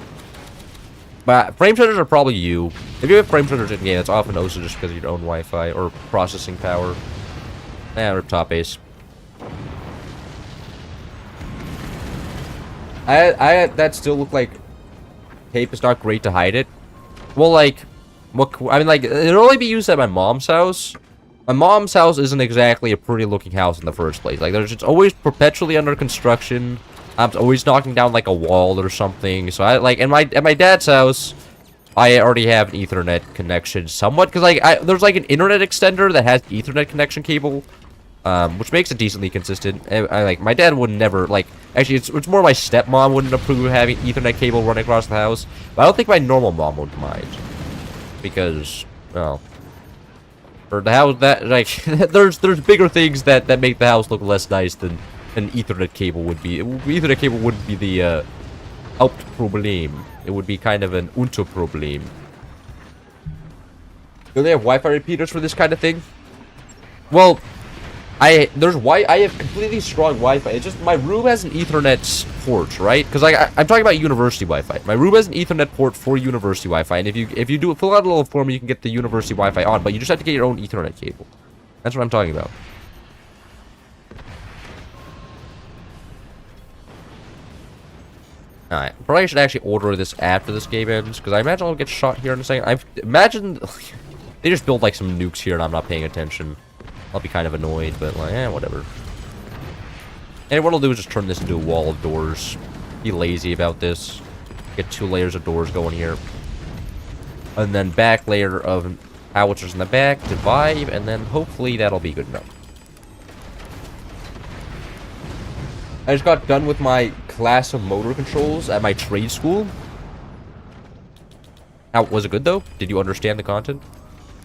S1: But frame shutters are probably you. If you have frame shutters in game, that's often also just because of your own Wi-Fi or processing power. Rip top base. That still look like tape is not great to hide it. Well, like, I mean, like, it'll only be used at my mom's house. My mom's house isn't exactly a pretty looking house in the first place. Like, it's always perpetually under construction. I'm always knocking down like a wall or something. So I like, at my dad's house, I already have an Ethernet connection somewhat, because like there's like an internet extender that has Ethernet connection cable. Which makes it decently consistent. I like, my dad would never, like, actually it's more my stepmom wouldn't approve of having Ethernet cable running across the house, but I don't think my normal mom would mind, because, well, for the house that, like, there's bigger things that make the house look less nice than an Ethernet cable would be. Ethernet cable wouldn't be the Hauptproblem. It would be kind of an Unterproblem. Do they have Wi-Fi repeaters for this kind of thing? Well, I have completely strong Wi-Fi. It's just my room has an Ethernet port, right? Because I'm talking about university Wi-Fi. My room has an Ethernet port for university Wi-Fi, and if you do fill out a little form, you can get the university Wi-Fi on, but you just have to get your own Ethernet cable. That's what I'm talking about. Alright, probably should actually order this after this game ends, because I imagine I'll get shot here in a second. I imagine they just build like some nukes here and I'm not paying attention. I'll be kind of annoyed, but like, whatever. And what I'll do is just turn this into a wall of doors. Be lazy about this. Get 2 layers of doors going here. And then back layer of howitzers in the back, divide, and then hopefully that'll be good enough. I just got done with my class of motor controls at my trade school. How was it good though? Did you understand the content?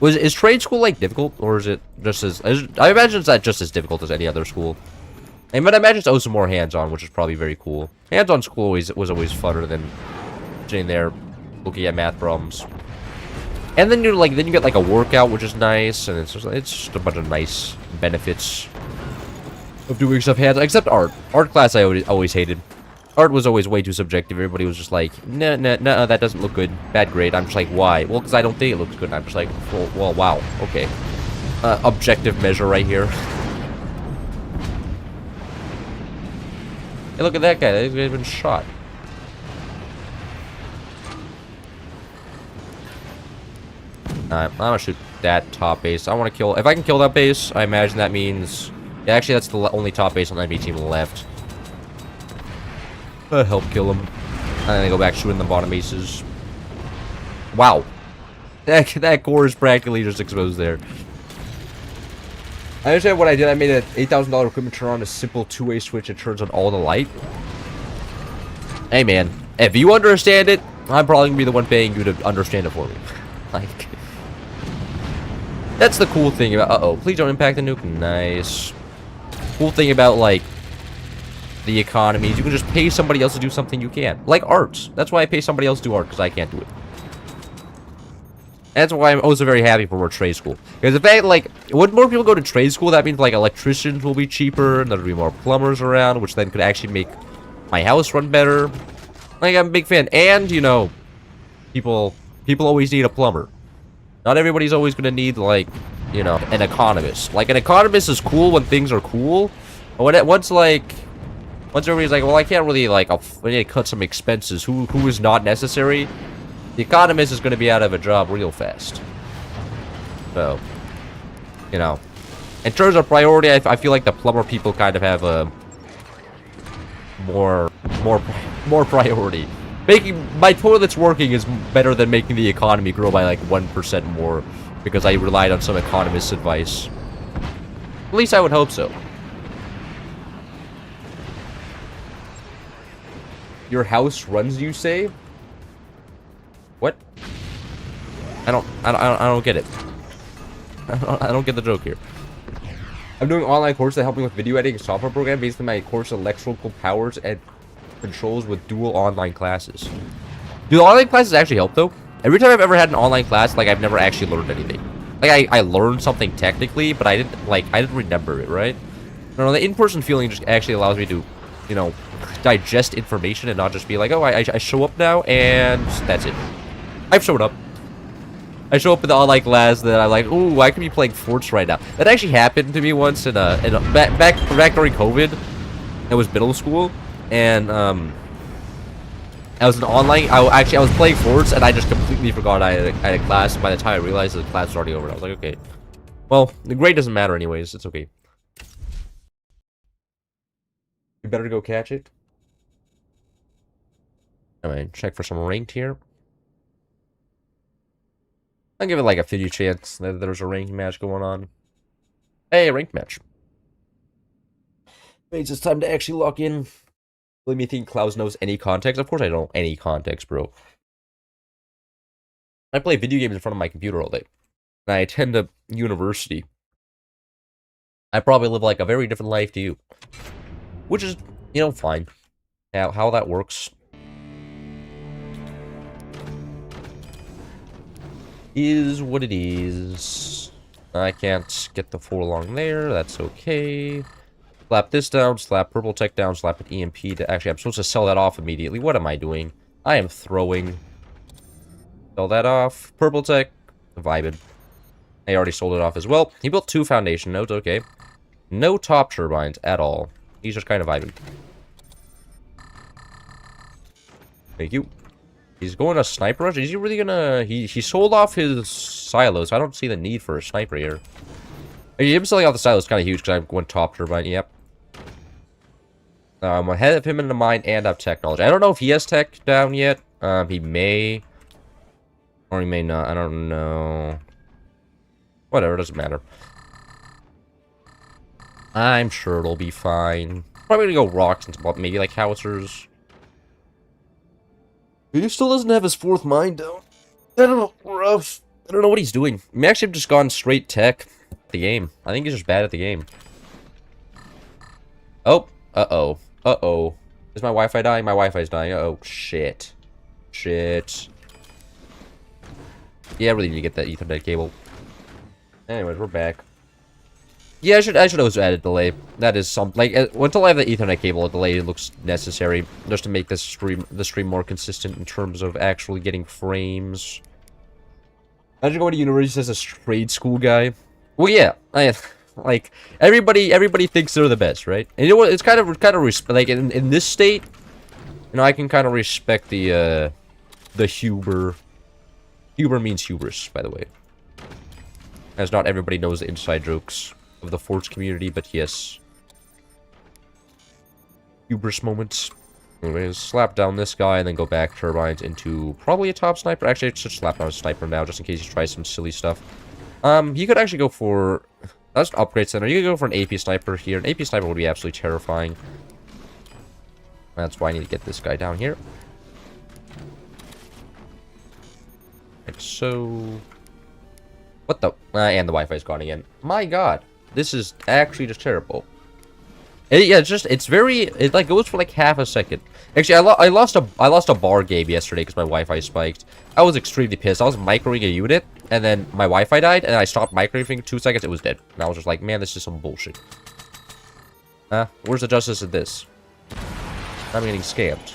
S1: Is trade school like difficult, or is it just as I imagine it's not just as difficult as any other school? But I imagine it's also more hands-on, which is probably very cool. Hands-on school was always funner than sitting there looking at math problems. And then you get like a workout, which is nice, and it's just a bunch of nice benefits of doing stuff hands. Except art. Art class I always hated. Art was always way too subjective. Everybody was just like, no, that doesn't look good. Bad grade. I'm just like, why? Well, because I don't think it looks good. And I'm just like, well, wow, okay. Objective measure right here. Hey, look at that guy. He's been shot. I'm gonna shoot that top base. I want to kill. If I can kill that base, I imagine that means. Yeah, actually, that's the only top base on the enemy team left. Help kill him. And then they go back shooting the bottom bases. Wow. That core is practically just exposed there. I understand what I did. I made an $8,000 equipment turn on a simple two-way switch that turns on all the light. Hey, man. If you understand it, I'm probably going to be the one paying you to understand it for me. Like... That's the cool thing about... Uh-oh. Please don't impact the nuke. Nice. Cool thing about, like... the economy is you can just pay somebody else to do something you can't. Like art. That's why I pay somebody else to do art, because I can't do it. That's why I'm also very happy for more trade school. Because the fact, like, when more people go to trade school, that means, like, electricians will be cheaper, and there'll be more plumbers around, which then could actually make my house run better. Like, I'm a big fan. And, you know, people always need a plumber. Not everybody's always going to need, like, you know, an economist. Like, an economist is cool when things are cool. But once everybody's like, well, I can't really, like, I need to cut some expenses. Who is not necessary? The economist is going to be out of a job real fast. So, you know. In terms of priority, I feel like the plumber people kind of have a more priority. Making my toilets working is better than making the economy grow by like 1% more because I relied on some economist's advice. At least I would hope so. Your house runs, you say? What? I don't get it. I don't get the joke here. I'm doing an online course that help me with video editing software program based on my course electrical powers and controls with dual online classes. Do the online classes actually help though? Every time I've ever had an online class, like I've never actually learned anything. Like I learned something technically, but I didn't remember it, right? No, the in-person feeling just actually allows me to, you know, digest information and not just be like, oh, I show up now and that's it. I've showed up. I show up in the online class that I'm like, ooh, I could be playing Forts right now. That actually happened to me once back during COVID. It was middle school, and I was in online. I was playing Forts, and I just completely forgot I had a class. And by the time I realized the class was already over, I was like, okay, well, the grade doesn't matter anyways. It's okay. You better go catch it. Alright, check for some ranked here. I'll give it like a 50 chance that there's a ranked match going on. Hey, a ranked match. Means it's time to actually lock in. Let me think Klaus knows any context. Of course I don't know any context, bro. I play video games in front of my computer all day. And I attend a university. I probably live like a very different life to you. Which is, you know, fine. How that works is what it is. I can't get the 4 along there. That's okay. Slap this down, slap purple tech down, slap an EMP to... Actually, I'm supposed to sell that off immediately. What am I doing? I am throwing. Sell that off. Purple tech. Vibing. I already sold it off as well. He built 2 foundation nodes. Okay. No top turbines at all. He's just kind of vibing. Thank you. He's going to sniper rush. Is he really gonna... He sold off his silos. I don't see the need for a sniper here. Him selling off the silos is kind of huge because I'm going top turbine. Yep. I'm ahead of him in the mine and have technology. I don't know if he has tech down yet. He may. Or he may not. I don't know. Whatever, doesn't matter. I'm sure it'll be fine. Probably gonna go rocks and maybe like howitzers. He still doesn't have his 4th mine down. I don't know. Rough. I don't know what he's doing. He may actually have just gone straight tech at the game. I think he's just bad at the game. Oh. Uh-oh. Uh-oh. Is my Wi-Fi dying? My Wi-Fi's dying. Uh-oh. Shit. Shit. Yeah, I really need to get that Ethernet cable. Anyways, we're back. Yeah, I should always add a delay. That is something. Like, until I have the Ethernet cable, a delay looks necessary. Just to make the stream more consistent in terms of actually getting frames. I should go to university as a trade school guy. Well, yeah. Like, everybody thinks they're the best, right? And you know what? It's kind of like, in this state, you know, I can kind of respect the Huber. Huber means hubris, by the way. As not everybody knows the inside jokes of the Forts community, but yes. Hubris moments. Anyways, slap down this guy and then go back turbines into probably a top sniper. Actually, I should slap down a sniper now just in case he tries some silly stuff. He could actually go for That's an upgrade center. You can go for an AP sniper here. An AP sniper would be absolutely terrifying. That's why I need to get this guy down here. Like so. What the? And the Wi-Fi's gone again. My God, this is actually just terrible. Yeah, it's very. It like goes for like half a second. Actually, I lost a bar game yesterday because my Wi-Fi spiked. I was extremely pissed. I was microwaving a unit, and then my Wi-Fi died, and I stopped microwaving 2 seconds. It was dead, and I was just like, man, this is some bullshit. Where's the justice in this? I'm getting scammed.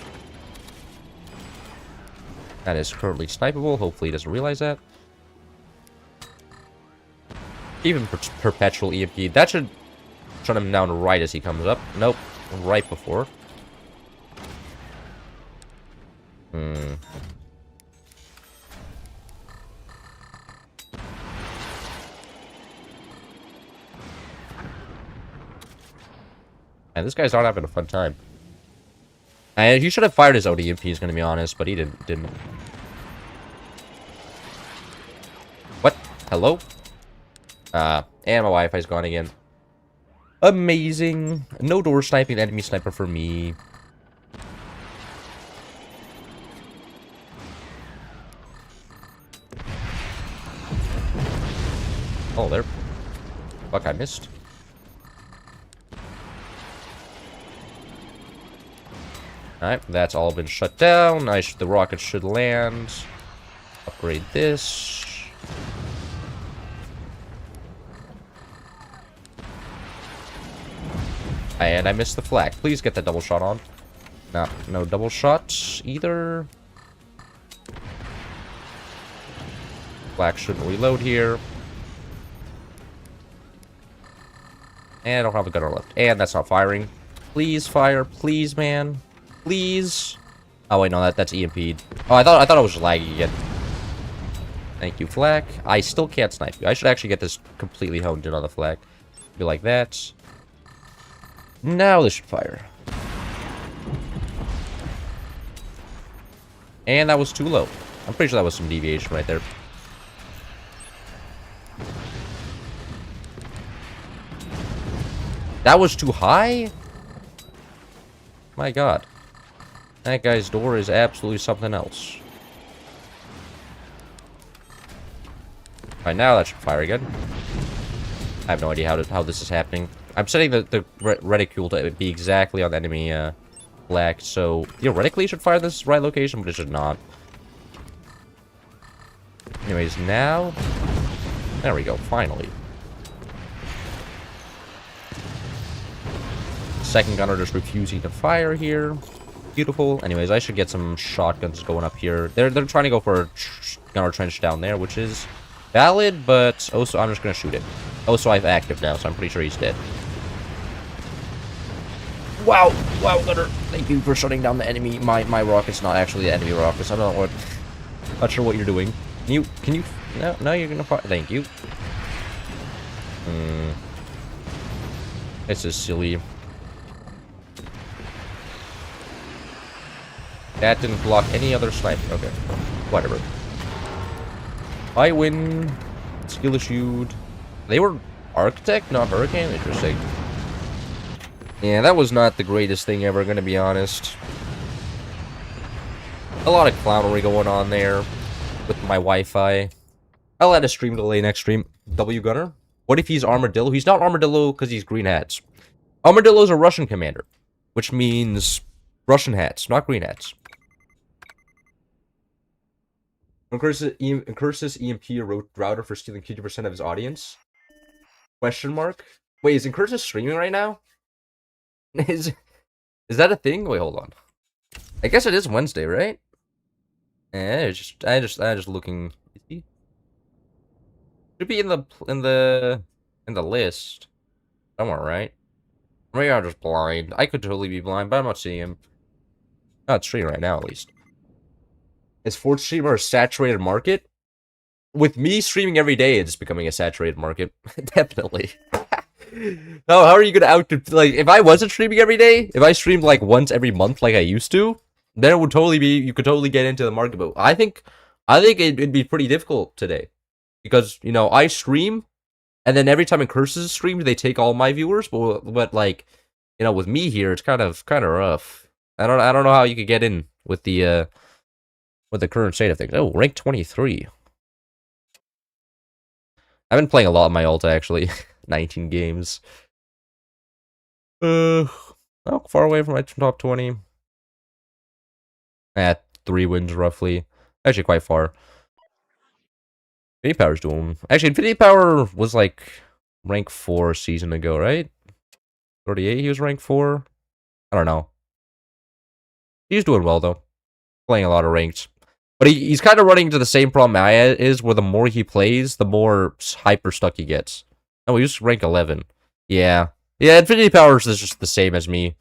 S1: That is currently snipeable. Hopefully, he doesn't realize that. Even perpetual EMP. That should shut him down right as he comes up. Nope. Right before. And this guy's not having a fun time. And he should have fired his own EMPs, gonna be honest, but he didn't. What? Hello? And my Wi-Fi's gone again. Amazing. No door sniping, enemy sniper for me. Oh, there. Fuck, I missed. Alright, that's all been shut down. The rocket should land. Upgrade this. And I missed the flag. Please get the double shot on. No double shots either. Flag shouldn't reload here. And I don't have a gunner left. And that's not firing. Please fire. Please, man. Please. Oh, wait, no, that's EMP'd. Oh, I thought I was just lagging again. Thank you, Flak. I still can't snipe you. I should actually get this completely honed in on the Flak. Be like that. Now this should fire. And that was too low. I'm pretty sure that was some deviation right there. That was too high? My God. That guy's door is absolutely something else. Alright, now that should fire again. I have no idea how this is happening. I'm setting the reticule to be exactly on the enemy flag, so theoretically it should fire this right location, but it should not. Anyways, now... There we go, finally. Second gunner just refusing to fire here. Beautiful. Anyways, I should get some shotguns going up here. They're trying to go for a gunner trench down there, which is valid, but also I'm just gonna shoot it. Also, I have active now, so I'm pretty sure he's dead. Wow, gunner. Thank you for shutting down the enemy. My rocket's not actually the enemy rocket, so I don't know what. Not sure what you're doing. Can you? No, you're gonna fire. Thank you. This is silly. That didn't block any other sniper. Okay. Whatever. I win. Skill issued. They were Architect, not Hurricane? Interesting. Yeah, that was not the greatest thing ever, gonna be honest. A lot of clownery going on there with my Wi-Fi. I'll add a stream delay next stream. W Gunner? What if he's Armadillo? He's not Armadillo because he's green hats. Armadillo's a Russian commander, which means Russian hats, not green hats. Incursus EMP a router for stealing 50% of his audience? Question mark? Wait, is Incursus streaming right now? Is that a thing? Wait, hold on. I guess it is Wednesday, right? I just looking. Should be in the list. Somewhere, right? Maybe I'm just blind. I could totally be blind, but I'm not seeing him. Not streaming right now, at least. Is fourth streamer a saturated market? With me streaming every day, it's becoming a saturated market. Definitely. No, how are you gonna like, if I wasn't streaming every day, if I streamed like once every month like I used to, then it would totally be, you could totally get into the market. But I think it'd be pretty difficult today. Because, I stream And then every time Curses is streamed, they take all my viewers. But like, you know, with me here, it's kind of rough. I don't know how you could get in with the current state of things. Oh, rank 23. I've been playing a lot of my ult actually. 19 games. How far away from my top 20? At 3 wins roughly. Actually, quite far. Infinity Power's doing. Actually, Infinity Power was like rank 4 a season ago, right? 38, he was rank 4. I don't know. He's doing well though. Playing a lot of ranked. But he's kind of running into the same problem I is, where the more he plays, the more hyper stuck he gets. Oh, he's rank 11. Yeah. Yeah, Infinity Powers is just the same as me.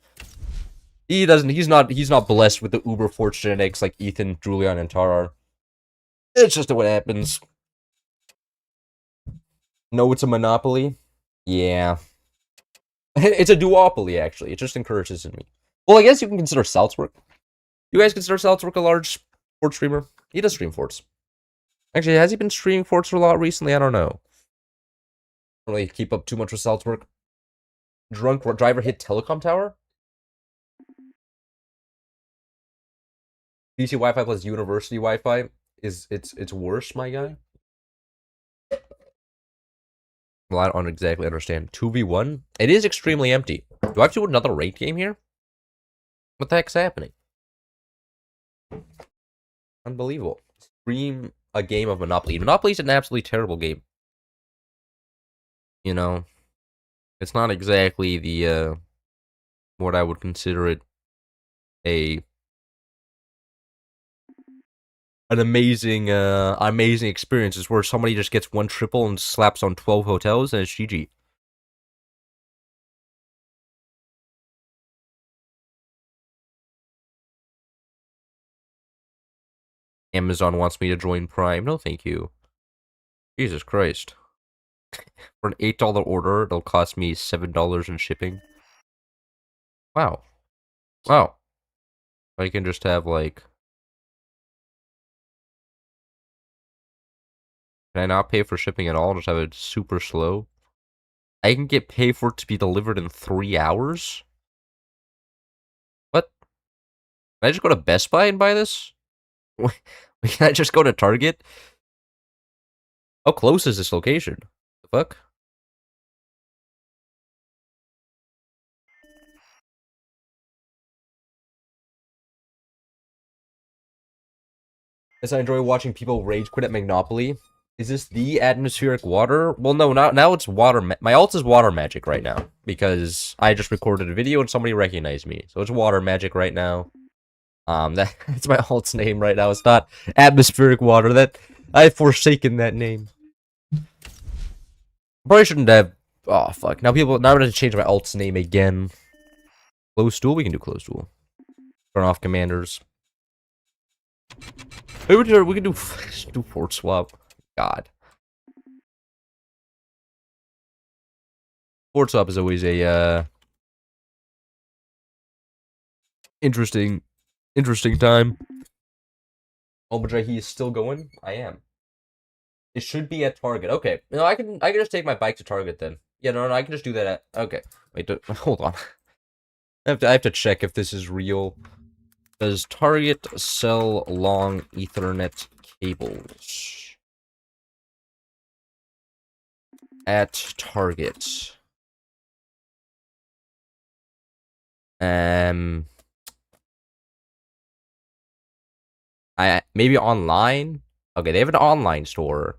S1: He's not blessed with the uber force genetics like Ethan, Julian, and Tarar. It's just what happens. No, it's a monopoly. Yeah. It's a duopoly, actually. It just encourages in me. Well, I guess you can consider Salzburg. You guys consider Salzburg a large Fort streamer? He does stream Forts. Actually, has he been streaming Forts a lot recently? I don't know. Don't really keep up too much with Salzburg. Drunk driver hit telecom tower? PC Wi-Fi plus university Wi-Fi it's worse, my guy. Well, I don't exactly understand. 2v1? It is extremely empty. Do I have to do another ranked game here? What the heck's happening? Unbelievable. Stream a game of Monopoly. Monopoly's an absolutely terrible game. You know, it's not exactly the, what I would consider it an amazing, amazing experience. It's where somebody just gets one triple and slaps on 12 hotels and it's GG. Amazon wants me to join Prime. No, thank you. Jesus Christ. For an $8 order, it'll cost me $7 in shipping. Wow. Wow. I can just have, like... Can I not pay for shipping at all? Just have it super slow? I can get paid for it to be delivered in 3 hours? What? Can I just go to Best Buy and buy this? Can I just go to Target? How close is this location? The fuck? As I enjoy watching people rage quit at Monopoly. Is this the atmospheric water? Well, no, now it's water. My alt is water magic right now because I just recorded a video and somebody recognized me, so it's water magic right now. That's my alt's name right now. It's not atmospheric water. That I've forsaken that name. Probably shouldn't have. Oh fuck! Now I'm gonna change my alt's name again. Close duel. We can do close duel. Turn off commanders. We can do fort swap. God. Fort swap is always a interesting time. Oh, but he is still going? I am. It should be at Target. Okay. No, I can just take my bike to Target then. Yeah, no, I can just do that at... Okay. Wait, hold on. I have to check if this is real. Does Target sell long Ethernet cables? At Target. Maybe online? Okay, they have an online store.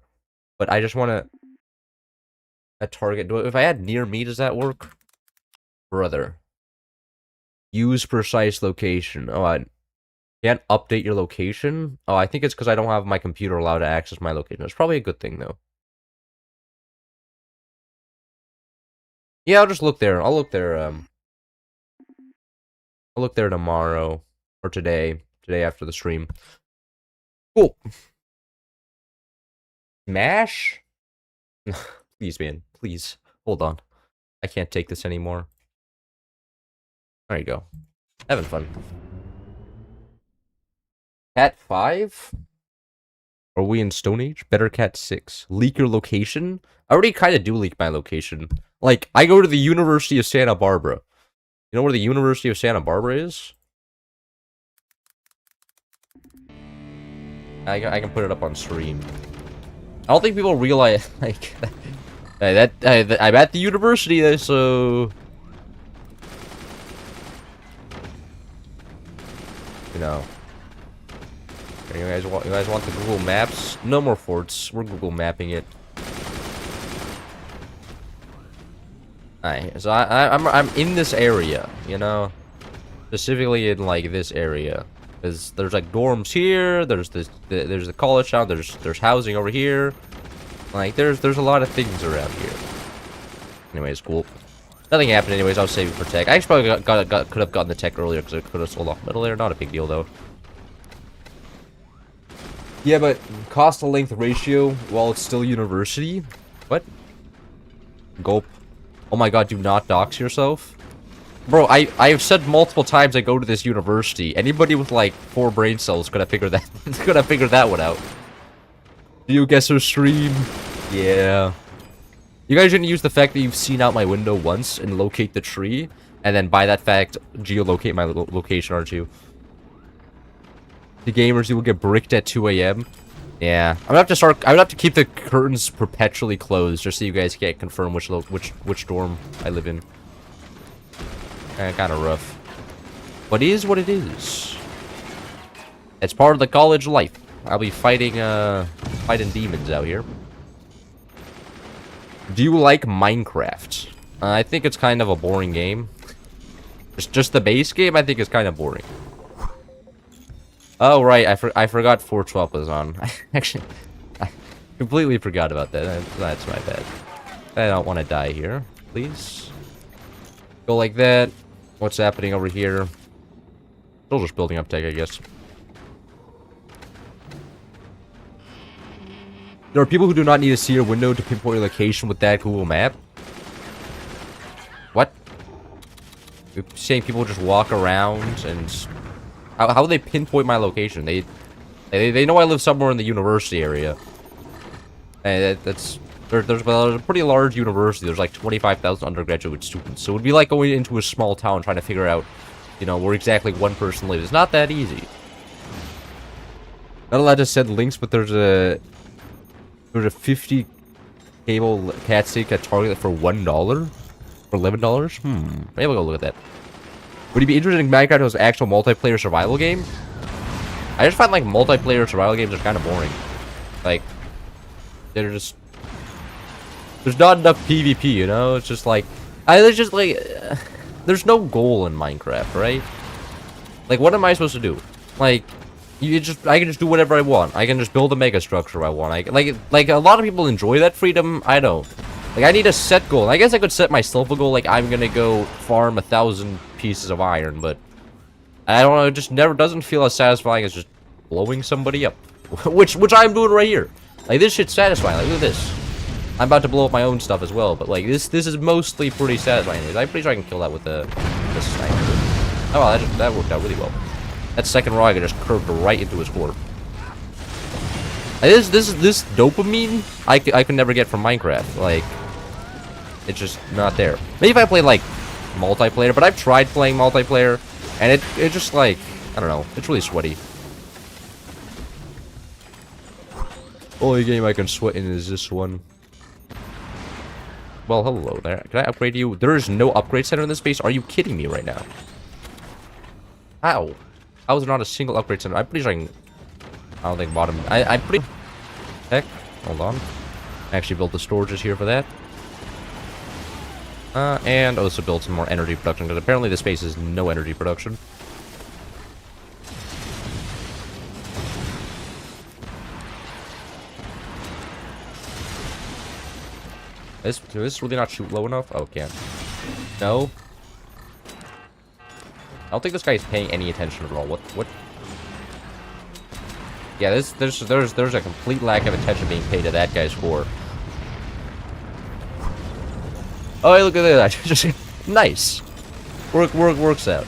S1: But I just want to... At Target... If I add near me, does that work? Brother. Use precise location. Oh, I can't update your location? Oh, I think it's because I don't have my computer allowed to access my location. It's probably a good thing, though. Yeah, I'll just look there. I'll look there, I'll look there tomorrow. Or today. Today after the stream. Cool. Smash? Please, man. Please. Hold on. I can't take this anymore. There you go. Having fun. Cat 5? Are we in Stone Age? Better Cat 6. Leak your location? I already kind of do leak my location. Like, I go to the University of Santa Barbara. You know where the University of Santa Barbara is? I can put it up on stream. I don't think people realize, like, I'm at the university, so... You know. You guys want the Google Maps? No more forts. We're Google Mapping it. Alright, so I'm in this area, you know? Specifically in, like, this area. There's like dorms here, there's the college town, there's housing over here. Like there's a lot of things around here. Anyways, cool. Nothing happened anyways, I was saving for tech. I actually probably could have gotten the tech earlier because I could have sold off metal there. Not a big deal though. Yeah, but cost to length ratio while it's still university? What? Gulp. Oh my god, do not dox yourself. Bro, I've said multiple times I go to this university. Anybody with like 4 brain cells could have figured that one out. Do you guess her stream? Yeah. You guys shouldn't use the fact that you've seen out my window once and locate the tree, and then by that fact geolocate my location, aren't you? The gamers, you will get bricked at 2 AM. Yeah, I'm gonna have to keep the curtains perpetually closed just so you guys can't confirm which dorm I live in. Kind of rough. But it is what it is. It's part of the college life. I'll be fighting demons out here. Do you like Minecraft? I think it's kind of a boring game. Just the base game, I think is kind of boring. Oh, right. I forgot 412 was on. Actually, I completely forgot about that. That's my bad. I don't want to die here. Please. Go like that. What's happening over here? Still just building up tech, I guess. There are people who do not need to see your window to pinpoint your location with that Google map. What? You're saying people just walk around and... How would they pinpoint my location? They know I live somewhere in the university area. And there's a pretty large university. There's like 25,000 undergraduate students. So it would be like going into a small town trying to figure out, you know, where exactly one person lives. It's not that easy. Not allowed to send links, but there's a 50 cable cat stick at Target for $1 for $11. Maybe we'll go look at that. Would you be interested in Minecraft as an actual multiplayer survival game? I just find like multiplayer survival games are kind of boring. Like they're just there's not enough PvP, you know? It's just like there's just like there's no goal in Minecraft, right? Like what am I supposed to do? Like I can just do whatever I want. I can just build a mega structure I want. Like a lot of people enjoy that freedom. I don't. Like I need a set goal. I guess I could set myself a goal like I'm gonna go farm 1,000 pieces of iron, but I don't know, it just never doesn't feel as satisfying as just blowing somebody up. which I'm doing right here. Like this shit's satisfying. Like look at this. I'm about to blow up my own stuff as well, but like this is mostly pretty satisfying. I'm pretty sure I can kill that with the sniper. Oh wow, that worked out really well. That second rocket just curved right into his core. This dopamine I could never get from Minecraft. Like it's just not there. Maybe if I played like multiplayer, but I've tried playing multiplayer and it just like I don't know, it's really sweaty. Only game I can sweat in is this one. Well, hello there. Can I upgrade you? There is no upgrade center in this base. Are you kidding me right now? How? How is there not a single upgrade center? I'm pretty sure I don't think bottom. I'm pretty. Heck, hold on. I actually built the storages here for that. And also built some more energy production because apparently this base has no energy production. Can this really not shoot low enough? Oh, it can't. No. I don't think this guy is paying any attention at all. What? Yeah, there's a complete lack of attention being paid to that guy's score. Oh, hey, look at that! Just nice. Works out.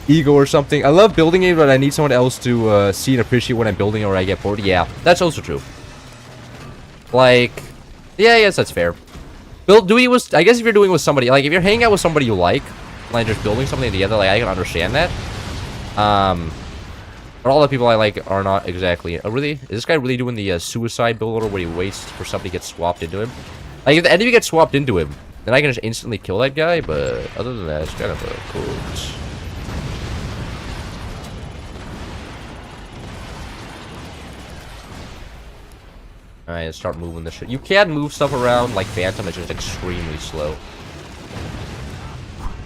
S1: ego or something. I love building it, but I need someone else to see and appreciate when I'm building it or I get bored. Yeah, that's also true. Like, yeah, yes, that's fair. Doing it with, I guess if you're doing it with somebody, like, if you're hanging out with somebody you like just building something together, like, I can understand that. But all the people I like are not exactly... Oh, really? Is this guy really doing the suicide builder where he waits for somebody to get swapped into him? Like, if the enemy gets swapped into him, then I can just instantly kill that guy, but other than that, it's kind of a cool. Alright, let's start moving this shit. You can move stuff around like Phantom, it's just extremely slow.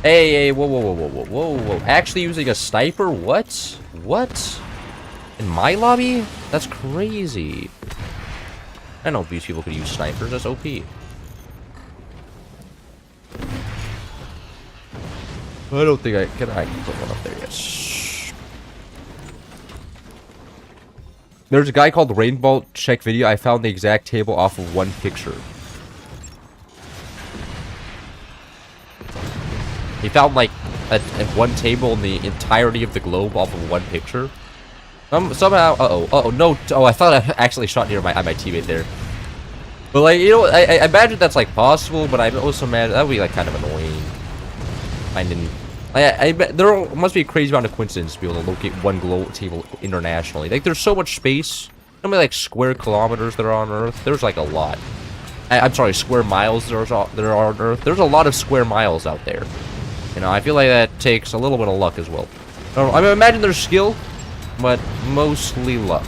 S1: Hey, whoa, whoa, whoa, whoa, whoa, whoa. Actually using a sniper? What? What? In my lobby? That's crazy. I know these people could use snipers, that's OP. I don't think I can put one up there, yes. There's a guy called Rainbow Check Video. I found the exact table off of one picture. He found like one table in the entirety of the globe off of one picture. Somehow, no, I thought I actually shot near my teammate there. But like, you know, I imagine that's like possible, but I also imagine that would be like kind of annoying. I bet there must be a crazy amount of coincidence to be able to locate one globe table internationally. Like, there's so much space. How many like square kilometers there are on Earth? There's like a lot. I'm sorry, square miles there are on Earth. There's a lot of square miles out there. You know, I feel like that takes a little bit of luck as well. I mean, imagine there's skill, but mostly luck.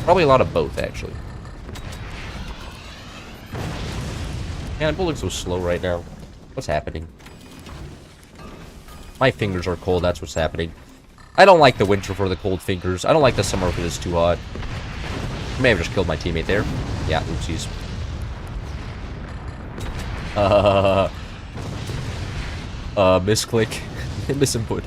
S1: Probably a lot of both, actually. Man, I'm building so slow right now. What's happening? My fingers are cold, that's what's happening. I don't like the winter for the cold fingers. I don't like the summer because it's too hot. I may have just killed my teammate there. Yeah, oopsies. Misclick. Misinput.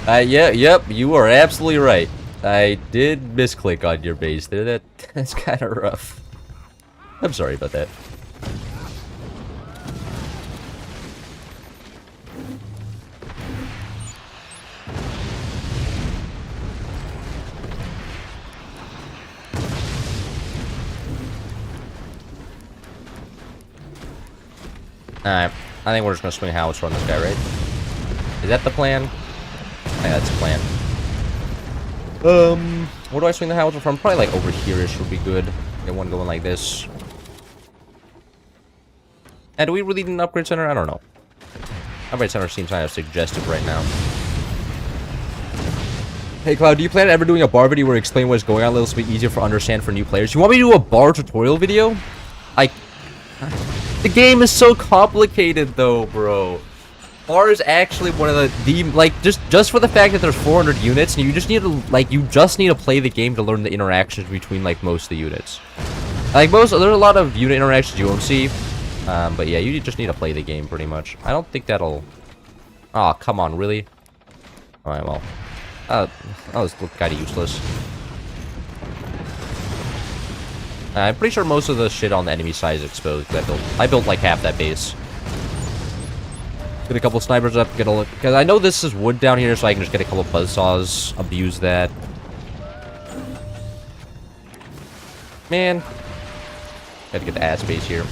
S1: Yep, you are absolutely right. I did misclick on your base there. That's kind of rough. I'm sorry about that. Alright, I think we're just gonna swing howitzer on this guy, right? Is that the plan? I think that's the plan. Where do I swing the howitzer from? Probably like over here-ish would be good. Get one going like this. And do we really need an upgrade center? I don't know. Upgrade center seems kind of suggestive right now. Hey Cloud, do you plan on ever doing a bar video where you explain what's going on a little bit easier for understand for new players? You want me to do a bar tutorial video? The game is so complicated though, bro. Bar is actually one of the like just for the fact that there's 400 units and you just need to play the game to learn the interactions between like most of the units. Like there's a lot of unit interactions you won't see. But yeah, you just need to play the game pretty much. I don't think that'll... Aw, come on, really? Alright, well. That was kind of useless. I'm pretty sure most of the shit on the enemy side is exposed. I built like half that base. Get a couple snipers up, get a look. Because I know this is wood down here, so I can just get a couple buzzsaws, abuse that. Man. Gotta get the ass base here.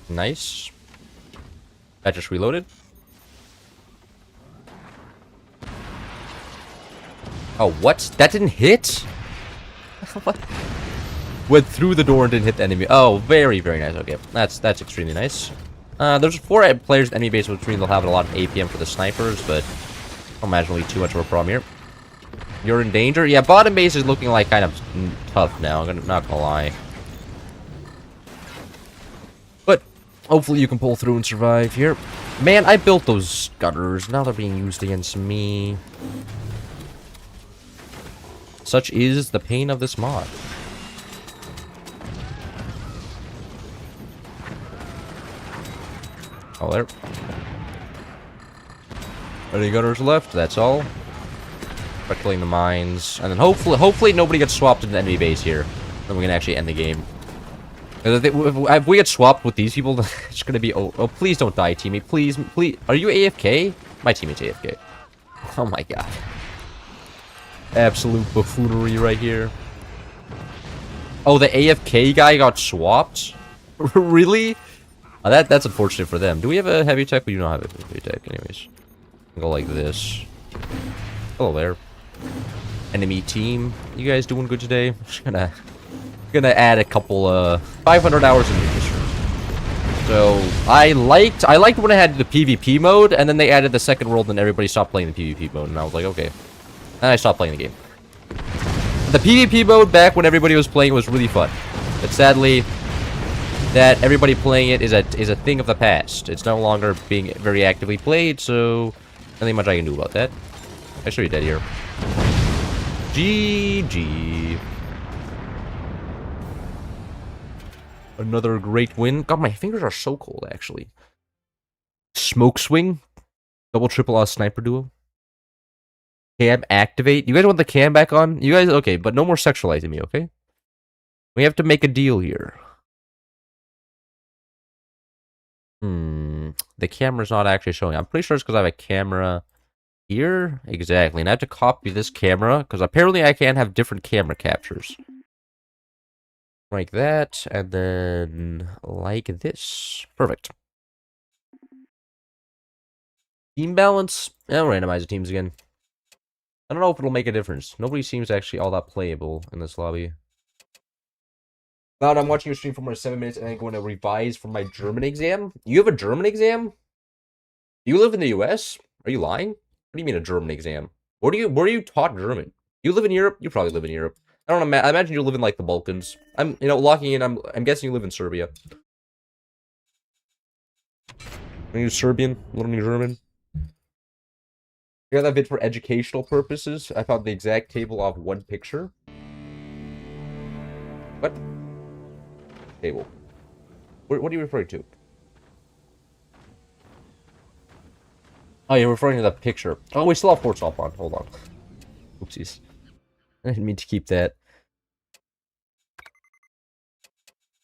S1: Nice. That just reloaded. Oh, what? That didn't hit? What? Went through the door and didn't hit the enemy. Oh, very, very nice. Okay, that's extremely nice. There's 4 players in enemy base, which means they'll have a lot of APM for the snipers, but I don't imagine it'll be too much of a problem here. You're in danger? Yeah, bottom base is looking like kind of tough now. I'm not gonna lie. But hopefully you can pull through and survive here. Man, I built those gutters. Now they're being used against me. Such is the pain of this mod. Oh, there. Any gunners left? That's all. Killing the mines, and then hopefully nobody gets swapped into the enemy base here. Then we can actually end the game. If we get swapped with these people, it's gonna be. Oh, please don't die, teammate. Please. Are you AFK? My teammate's AFK. Oh my god. Absolute buffoonery right here. Oh, the AFK guy got swapped? Really? Oh, that's unfortunate for them. Do we have a heavy tech? We do not have a heavy tech, anyways. Go like this. Hello there. Enemy team. You guys doing good today? I'm just gonna add a couple 500 hours in history. So I liked when I had the PvP mode, and then they added the second world, and everybody stopped playing the PvP mode, and I was like, okay. And I stopped playing the game. The PvP mode back when everybody was playing was really fun, but sadly, that everybody playing it is a thing of the past. It's no longer being very actively played, so nothing much I can do about that. I show you dead here. GG. Another great win. God, my fingers are so cold, actually. Smoke swing. Double triple A sniper duo. Cam activate. You guys want the cam back on? You guys, okay, but no more sexualizing me, okay? We have to make a deal here. The camera's not actually showing. I'm pretty sure it's because I have a camera here. Exactly. And I have to copy this camera because apparently I can have different camera captures. Like that, and then like this. Perfect. Team balance. I'll randomize the teams again. I don't know if it'll make a difference. Nobody seems actually all that playable in this lobby. Cloud, I'm watching your stream for more than 7 minutes and I'm going to revise for my German exam. You have a German exam? Do you live in the US? Are you lying? What do you mean a German exam? Where are you taught German? You live in Europe? You probably live in Europe. I don't know. I imagine you live in like the Balkans. Locking in. I'm guessing you live in Serbia. Are you Serbian? Learning German? I got that vid for educational purposes. I found the exact table off one picture. What? Table. What are you referring to? Oh, you're referring to the picture. Oh, we still have Fort Stop on. Hold on. Oopsies. I didn't mean to keep that.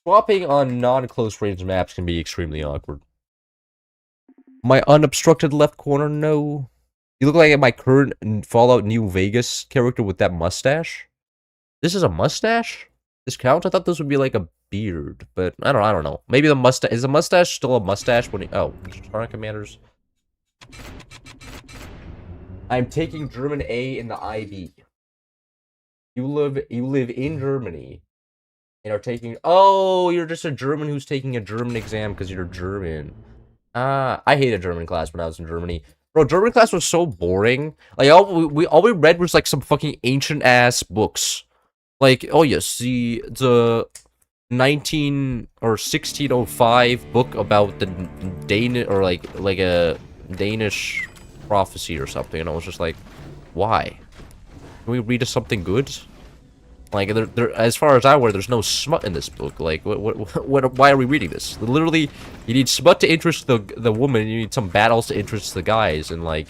S1: Swapping on non-close range maps can be extremely awkward. My unobstructed left corner, no. You look like my current Fallout New Vegas character with that mustache. This is a mustache? This counts? I thought this would be like a beard, but I don't know. Maybe the mustache is a mustache still a mustache when oh, Star Commanders. I'm taking German A in the IB. You live in Germany and are taking. Oh, you're just a German who's taking a German exam because you're German. I hated German class when I was in Germany. Bro, German class was so boring. Like all we read was like some fucking ancient ass books. Like, oh yes, the 19 or 1605 book about the Danish or like a Danish prophecy or something, and I was just like, why? Can we read something good? Like, there, as far as I'm aware, there's no smut in this book. Like, why are we reading this? Literally, you need smut to interest the woman, and you need some battles to interest the guys, and like,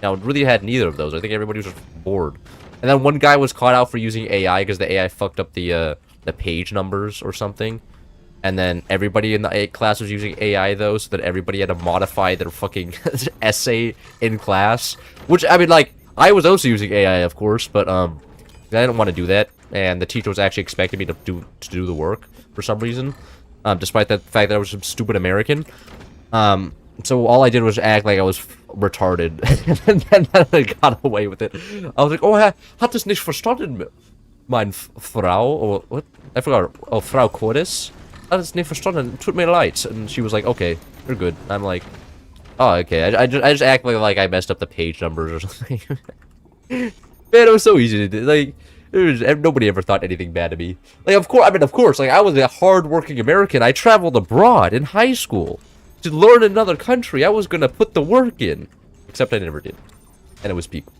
S1: now it really had neither of those. I think everybody was just bored. And then one guy was caught out for using AI because the AI fucked up the page numbers or something. And then everybody in the class was using AI though, so that everybody had to modify their fucking essay in class. Which, I mean, like, I was also using AI, of course, but I didn't want to do that. And the teacher was actually expecting me to do the work for some reason, despite the fact that I was some stupid American. So all I did was act like I was retarded, and then I got away with it. I was like, "Oh, hat es nicht verstanden, mein Frau," or what? I forgot. Oh, Frau Cordes. Hat es nicht verstanden. Tut mir leid. And she was like, "Okay, you're good." I'm like, "Oh, okay." I just act like I messed up the page numbers or something. Man, it was so easy to do. Like, nobody ever thought anything bad of me. Like, of course, like, I was a hard-working American. I traveled abroad in high school to learn another country. I was gonna put the work in. Except I never did. And it was people.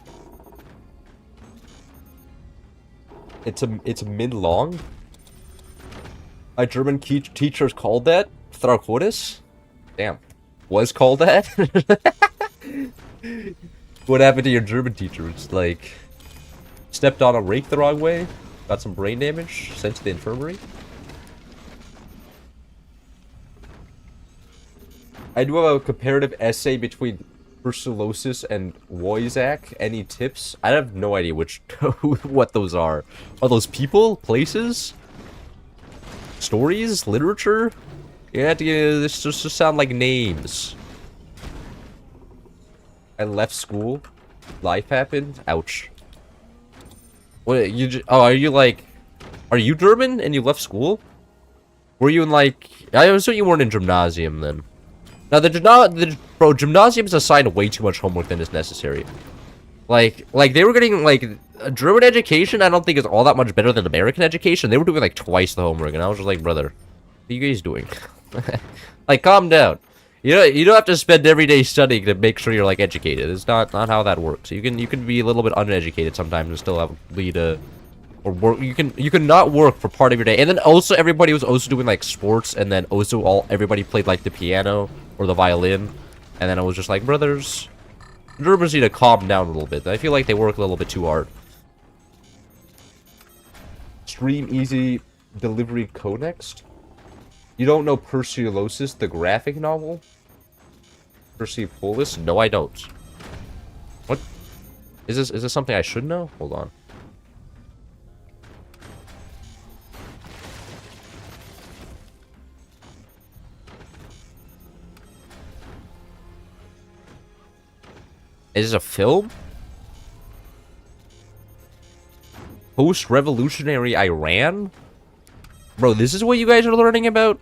S1: It's mid-long? My German teachers called that? Thraukotis? Damn. Was called that? What happened to your German teacher? It's like, stepped on a rake the wrong way, got some brain damage, sent to the infirmary. I do have a comparative essay between brucellosis and Wojak. Any tips? I have no idea what those are. Are those people? Places? Stories? Literature? You have to get, this just sound like names. I left school. Life happened. Ouch. What, are you like... Are you German and you left school? Were you in like... I assume you weren't in gymnasium then. Now, bro, gymnasium is assigned way too much homework than is necessary. Like they were getting, like, a German education, I don't think is all that much better than American education. They were doing, like, twice the homework, and I was just like, brother, what are you guys doing? Like, calm down. You don't have to spend every day studying to make sure you're, like, educated. It's not how that works. You can be a little bit uneducated sometimes and still lead a... Or work, you can not work for part of your day. And then also, everybody was also doing, like, sports, and then also everybody played, like, the piano or the violin. And then I was just like, brothers, Germans need to calm down a little bit. I feel like they work a little bit too hard. Stream Easy Delivery Codex? You don't know Perseolosis, the graphic novel? Persepolis? No, I don't. What? Is this something I should know? Hold on. Is this a film? Post-revolutionary Iran? Bro, this is what you guys are learning about?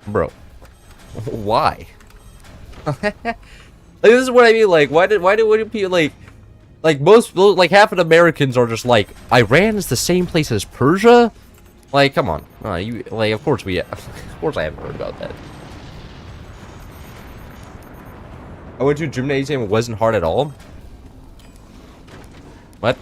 S1: Bro. Why? Like, this is what I mean, like, why do people, like, most, like, half of the Americans are just like, Iran is the same place as Persia? Like, come on. Of course I haven't heard about that. I went to a gymnasium, it wasn't hard at all. What?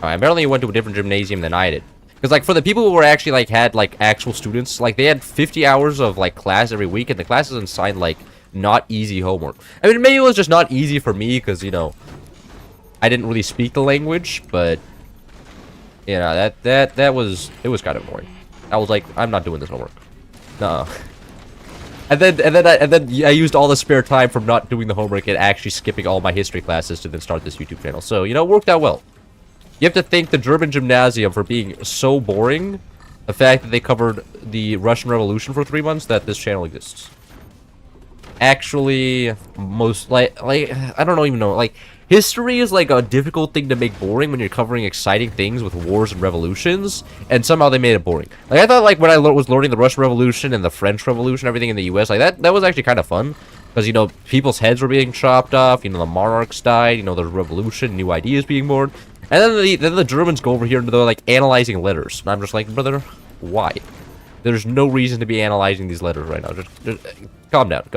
S1: Apparently you went to a different gymnasium than I did. Because, like, for the people who were actually, like, had, like, actual students, like, they had 50 hours of, like, class every week, and the classes assigned, like, not easy homework. I mean, maybe it was just not easy for me, because, you know, I didn't really speak the language, but, you know, it was kind of boring. I was like, I'm not doing this homework. No. And then I used all the spare time from not doing the homework and actually skipping all my history classes to then start this YouTube channel. So, you know, it worked out well. You have to thank the German gymnasium for being so boring. The fact that they covered the Russian Revolution for 3 months, that this channel exists. Actually, most, like, I don't even know, like, history is, like, a difficult thing to make boring when you're covering exciting things with wars and revolutions, and somehow they made it boring. Like, I thought, like, when I was learning the Russian Revolution and the French Revolution, everything in the US, like, that was actually kind of fun. Because, you know, people's heads were being chopped off, you know, the monarchs died, you know, there's revolution, new ideas being born. And then the Germans go over here and they're, like, analyzing letters. And I'm just like, brother, why? There's no reason to be analyzing these letters right now. Just calm down.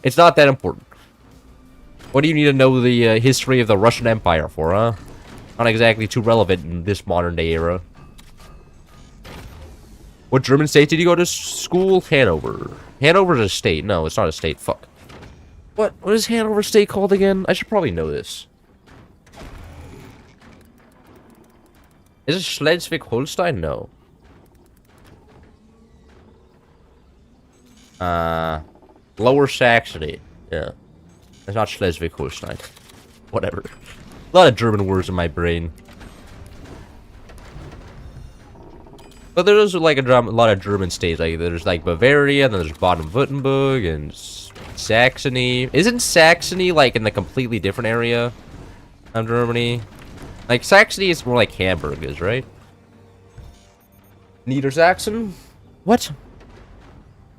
S1: It's not that important. What do you need to know the history of the Russian Empire for, huh? Not exactly too relevant in this modern-day era. What German state did you go to school? Hanover. Hanover's a state. No, it's not a state. Fuck. What is Hanover State called again? I should probably know this. Is it Schleswig-Holstein? No. Lower Saxony. Yeah. It's not Schleswig-Holstein. Whatever. A lot of German words in my brain. But there's like a lot of German states. Like there's like Bavaria, then there's Baden-Württemberg and Saxony. Isn't Saxony like in the completely different area of Germany? Like Saxony is more like Hamburg is, right? Niedersachsen? What?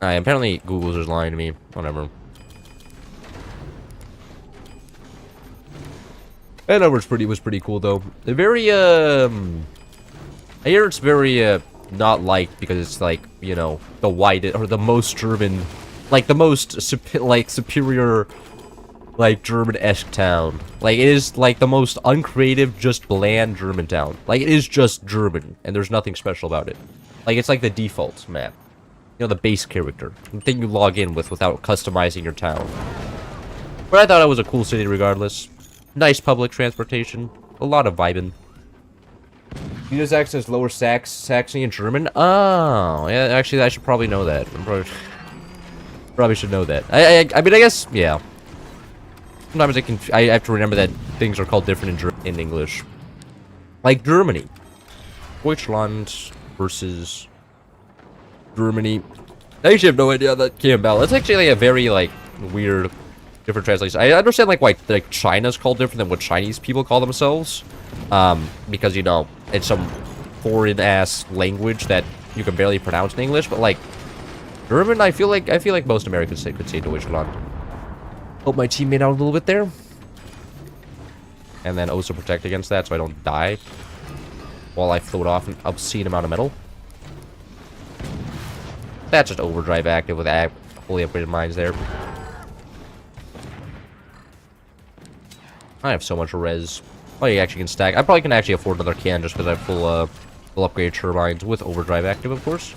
S1: Apparently Google's just lying to me. Whatever. Hanover was pretty cool though. They're very I hear it's very not liked because it's like, you know, the whitest or the most German, like the most superior, like German-esque town. Like it is like the most uncreative, just bland German town. Like it is just German and there's nothing special about it. Like it's like the default map. You know, the base character. The thing you log in with without customizing your town. But I thought it was a cool city regardless. Nice public transportation. A lot of vibing. Union's access Lower Saxony and German? Oh, yeah, actually, I should probably know that. Probably should know that. I mean, I guess, yeah. Sometimes I have to remember that things are called different in English. Like Germany. Deutschland versus Germany. I actually have no idea how that came about. That's actually like a very, like, weird, different translation. I understand, like, why like, China's called different than what Chinese people call themselves. Because, you know, it's some foreign-ass language that you can barely pronounce in English, but, like, German, I feel like most Americans could say Deutschland. Hope my team made out a little bit there. And then also protect against that so I don't die while I float off an obscene amount of metal. That's just overdrive active with fully upgraded mines there. I have so much res. Oh, you actually can stack. I probably can actually afford another can just because I have full upgraded turbines with overdrive active, of course.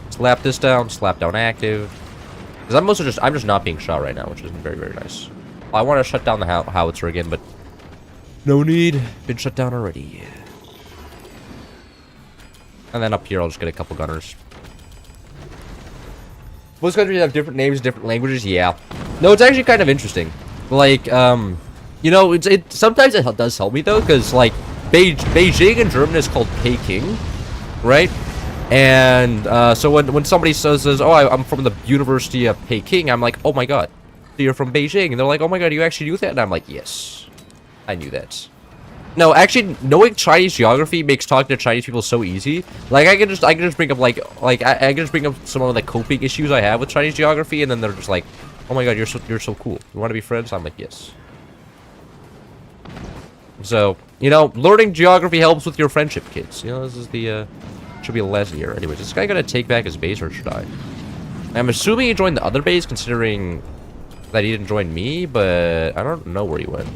S1: Slap this down, slap down active. Because I'm just not being shot right now, which is very, very nice. I want to shut down the howitzer again, but no need. Been shut down already. And then up here, I'll just get a couple gunners. Most countries have different names, different languages. Yeah. No, it's actually kind of interesting. Like, you know, sometimes it does help me though, because like Beijing in German is called Peking, right? And so when somebody says, "Oh, I'm from the University of Peking," I'm like, "Oh my god, so you're from Beijing?" And they're like, "Oh my god, you actually knew that?" And I'm like, "Yes, I knew that." No, actually, knowing Chinese geography makes talking to Chinese people so easy. Like, I can just bring up I can just bring up some of the coping issues I have with Chinese geography, and then they're just like, "Oh my god, you're so cool. You want to be friends?" I'm like, "Yes." So, you know, learning geography helps with your friendship, kids. You know, this is the should be a lesson here. Anyways, is this guy gonna take back his base or should I? I'm assuming he joined the other base, considering that he didn't join me, but I don't know where he went.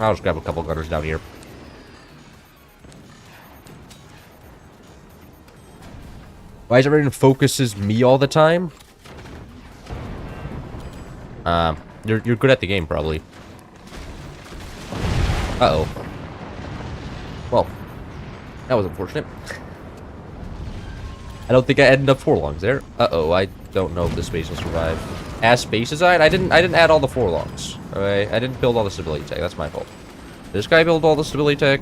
S1: I'll just grab a couple gunners down here. Why is everyone focuses me all the time? You're good at the game, probably. Uh-oh. Well, that was unfortunate. I don't think I had enough forlongs there. Uh-oh, I don't know if this base will survive. As base design, I didn't add all the forlongs. Okay, I didn't build all the stability tech. That's my fault. This guy built all the stability tech.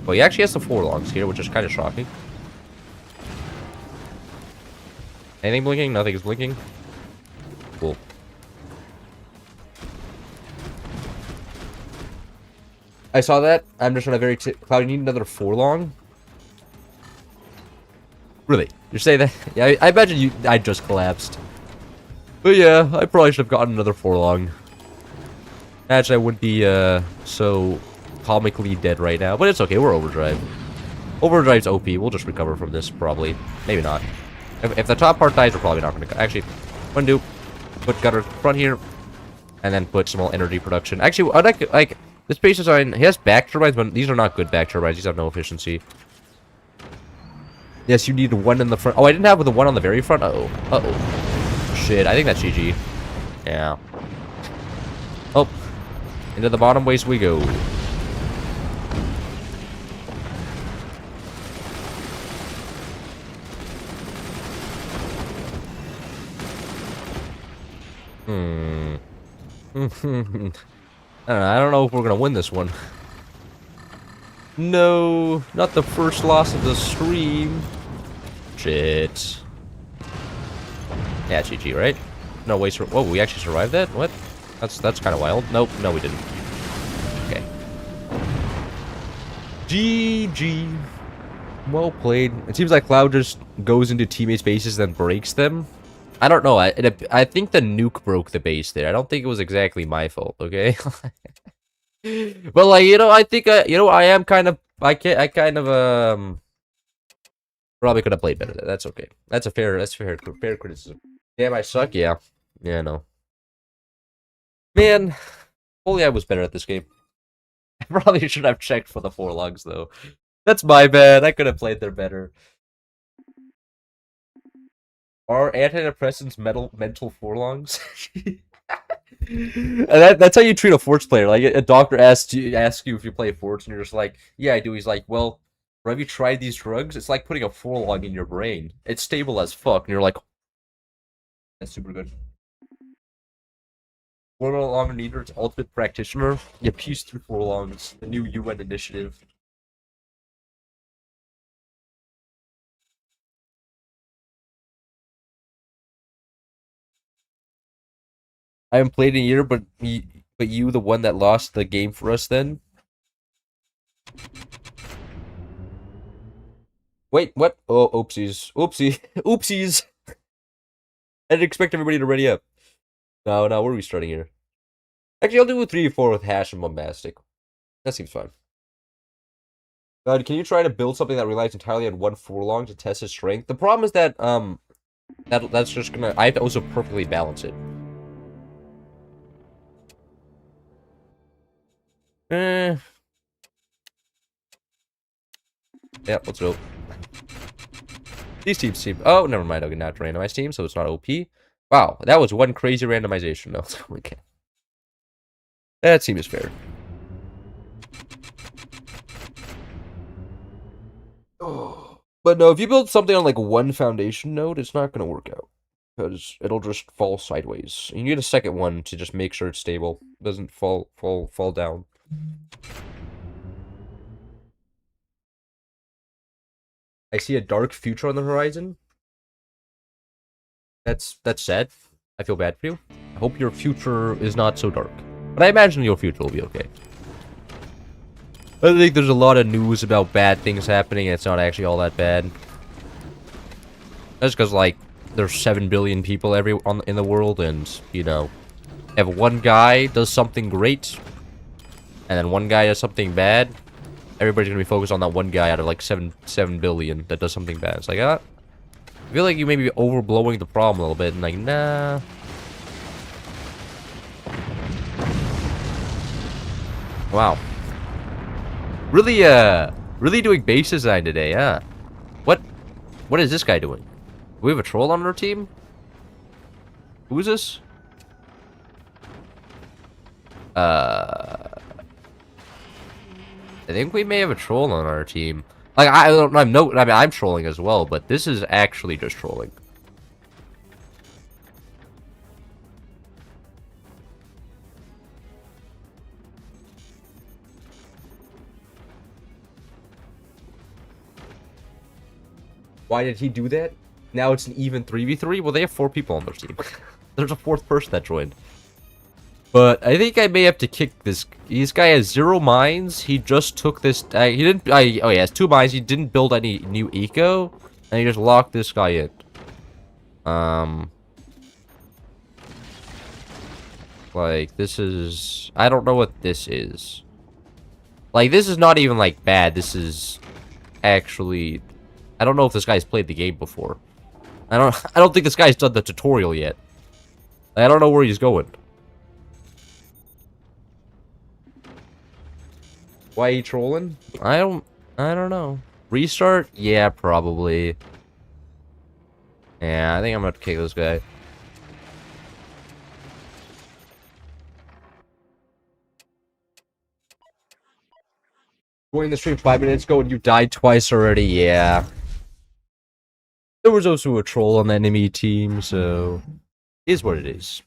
S1: Well, he actually has the forlongs here, which is kind of shocking. Anything blinking? Nothing is blinking. Cool. I saw that. I'm just on a very Cloud, you need another forlong? Really? You're saying that? Yeah, I imagine I just collapsed. But yeah, I probably should have gotten another forlong. Actually, I would be so comically dead right now. But it's okay, we're overdrive. Overdrive's OP. We'll just recover from this, probably. Maybe not. If the top part dies, we're probably not going to... Actually, one do. Put gutter front here. And then put some more energy production. Actually, I'd like this base design, he has back turbines, but these are not good back turbines. These have no efficiency. Yes, you need one in the front. Oh, I didn't have the one on the very front. Uh-oh. Uh-oh. Shit, I think that's GG. Yeah. Oh. Into the bottom waste we go. I don't know if we're gonna win this one. No, not the first loss of the stream. Shit. Yeah, GG, right? No, wait. Whoa, we actually survived that? What? That's kind of wild. Nope, no, we didn't. Okay. GG. Well played. It seems like Cloud just goes into teammates' bases and breaks them. I don't know. I think the nuke broke the base there. I don't think it was exactly my fault. Okay. But like, you know, I think you know, I am kind of probably could have played better. That's okay. That's fair criticism. Damn, I suck. Yeah. No. Man, only I was better at this game. I probably should have checked for the 4 logs though. That's my bad. I could have played there better. Are antidepressants mental forlongs? And that's how you treat a forts player. Like a doctor asks you if you play forts, and you're just like, yeah, I do. He's like, well, have you tried these drugs? It's like putting a forlog in your brain. It's stable as fuck, and you're like, that's super good. Wordle longer needers, ultimate practitioner. Yeah, peace through forlongs. The new UN initiative. I haven't played in a year, but you, the one that lost the game for us, then. Wait, what? Oh, oopsies, oopsie, oopsies. I didn't expect everybody to ready up. No, what are we starting here? Actually, I'll do a 3-4 with hash and bombastic. That seems fine. God, can you try to build something that relies entirely on one forlong to test its strength? The problem is that that's just gonna. I have to also perfectly balance it. Yeah, let's go. These teams seem. Oh, never mind. Okay, not randomized team, so it's not OP. Wow, that was one crazy randomization. No, okay. That seems fair. But no, if you build something on like one foundation node, it's not gonna work out because it'll just fall sideways. You need a second one to just make sure it's stable, doesn't fall down. I see a dark future on the horizon. That's sad. I feel bad for you. I hope your future is not so dark, but I imagine your future will be okay. I think there's a lot of news about bad things happening, and it's not actually all that bad. That's because, like, there's 7 billion people in the world, and, you know, if one guy does something great, and then one guy does something bad, everybody's gonna be focused on that one guy out of, like, 7 billion that does something bad. It's like, I feel like you may be overblowing the problem a little bit, and like, nah. Wow. Really doing base design today, huh? What is this guy doing? Do we have a troll on our team? Who is this? I think we may have a troll on our team. Like, I mean, I'm trolling as well, but this is actually just trolling. Why did he do that? Now it's an even 3v3? Well, they have 4 people on their team. There's a 4th person that joined. But I think I may have to kick this. This guy has 0 mines. He just took this. He didn't. Oh, he has 2 mines. He didn't build any new eco, and he just locked this guy in. Like, this is. I don't know what this is. Like, this is not even like bad. This is actually. I don't know if this guy's played the game before. I don't think this guy's done the tutorial yet. I don't know where he's going. Why are you trolling? I don't know. Restart? Yeah, probably. Yeah, I think I'm gonna kick this guy. Joined the stream 5 minutes ago and you died twice already, yeah. There was also a troll on the enemy team, so it is what it is.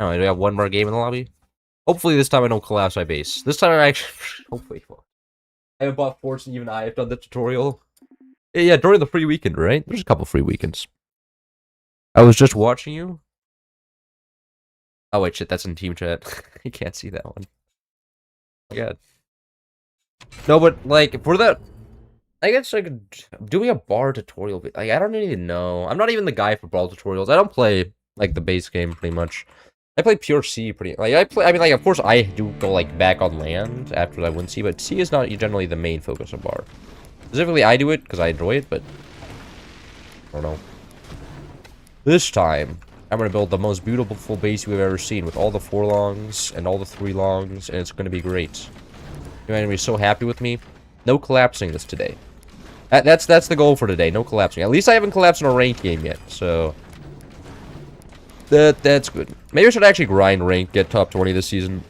S1: Alright, do we have one more game in the lobby? Hopefully this time I don't collapse my base. This time I actually hopefully I haven't bought forts and even I have done the tutorial. Yeah, during the free weekend, right? There's a couple free weekends. I was just watching you. Oh wait, shit, that's in team chat. You can't see that one. Oh my god. No, but like for that, I guess like doing a bar tutorial. Like I don't even know. I'm not even the guy for bar tutorials. I don't play like the base game pretty much. I play pure C pretty. Like I play. I mean, like of course I do go like back on land after I win C, but C is not generally the main focus of bar. Specifically, I do it because I enjoy it, but I don't know. This time, I'm gonna build the most beautiful base we've ever seen with all the 4 longs and all the 3 longs, and it's gonna be great. You're gonna be so happy with me. No collapsing this today. That's the goal for today. No collapsing. At least I haven't collapsed in a ranked game yet, so that's good. Maybe I should actually grind rank, get top 20 this season.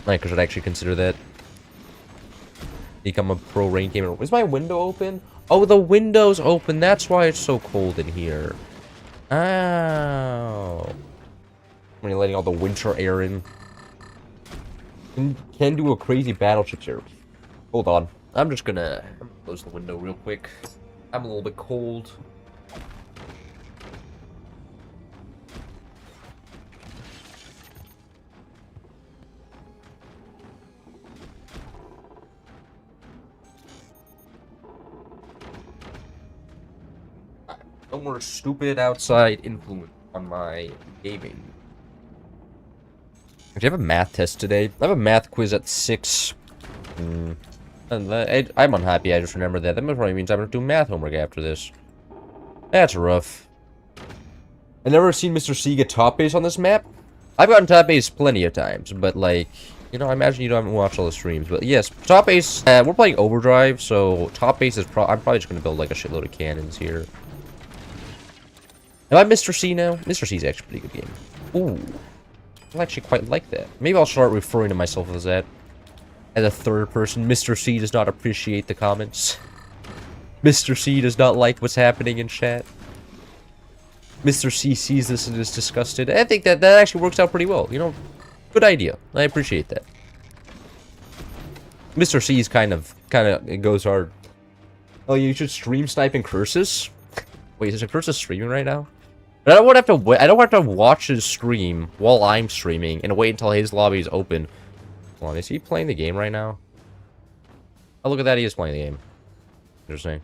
S1: I should actually consider that. Become a pro rank gamer. Is my window open? Oh, the window's open. That's why it's so cold in here. Oh. When you're letting all the winter air in. Can do a crazy battleship here. Hold on. I'm gonna close the window real quick. I'm a little bit cold. No more stupid outside influence on my gaming. Do you have a math test today? I have a math quiz at 6. And I'm unhappy, I just remember that. That probably means I'm gonna do math homework after this. That's rough. I've never seen Mr. C get top base on this map. I've gotten top base plenty of times, but like, you know, I imagine you don't watch all the streams. But yes, top base, we're playing Overdrive, so top base is I'm probably just gonna build like a shitload of cannons here. Am I Mr. C now? Mr. C is actually a pretty good game. Ooh. I actually quite like that. Maybe I'll start referring to myself as that. As a third person. Mr. C does not appreciate the comments. Mr. C does not like what's happening in chat. Mr. C sees this and is disgusted. I think that actually works out pretty well. You know, good idea. I appreciate that. Mr. C is kind of, it goes hard. Oh, you should stream sniping curses? Wait, is a curse streaming right now? But I don't have to wait. I don't have to watch his stream while I'm streaming and wait until his lobby is open. Hold on, is he playing the game right now? Oh, look at that. He is playing the game. Interesting.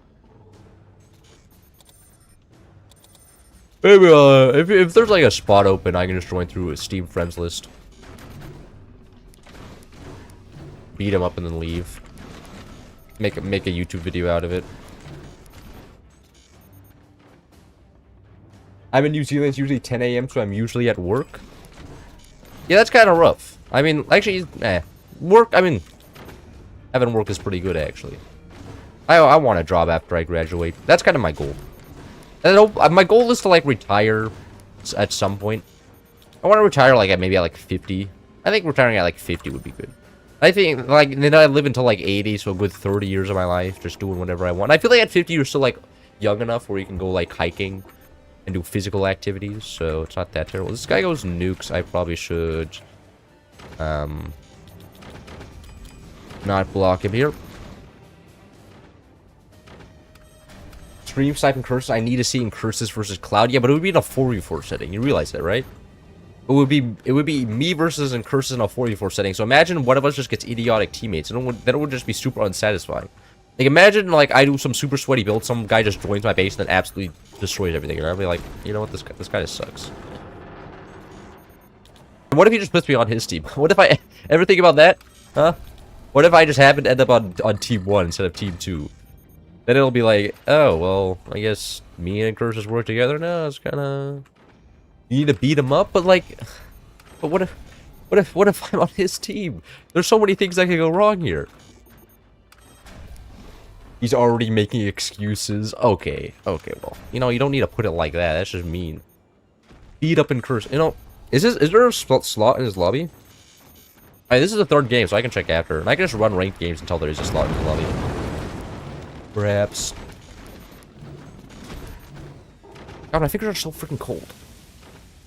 S1: Maybe, if there's like a spot open, I can just join through a Steam friends list. Beat him up and then leave. Make a YouTube video out of it. I'm in New Zealand, it's usually 10 AM, so I'm usually at work. Yeah, that's kind of rough. I mean, actually, work, I mean, having work is pretty good, actually. I want a job after I graduate. That's kind of my goal. My goal is to, like, retire at some point. I want to retire, like, maybe at, like, 50. I think retiring at, like, 50 would be good. I think, like, then I live until, like, 80, so a good 30 years of my life, just doing whatever I want. I feel like at 50, you're still, like, young enough where you can go, like, hiking and do physical activities, so it's not that terrible. This guy goes nukes. I probably should not block him here. Stream sniping curses. I need to see in curses versus Cloud. Yeah, but it would be in a 4v4 setting. You realize that, right? It would be me versus and curses in a 4v4 setting. So imagine one of us just gets idiotic teammates, and then it would just be super unsatisfying. Like, imagine, like, I do some super sweaty build, some guy just joins my base and then absolutely destroys everything, and I'll be like, you know what, this guy just sucks. What if he just puts me on his team? What if I ever think about that? Huh? What if I just happen to end up on team 1 instead of team 2? Then it'll be like, oh, well, I guess me and Curses work together now. It's kind of... You need to beat him up, but like... But what if I'm on his team? There's so many things that could go wrong here. He's already making excuses. Okay, well, you know, you don't need to put it like that. That's just mean. Beat up and curse. You know, is there a slot in his lobby? Alright, this is the 3rd game, so I can check after. And I can just run ranked games until there is a slot in his lobby. Perhaps. God, my fingers are so freaking cold.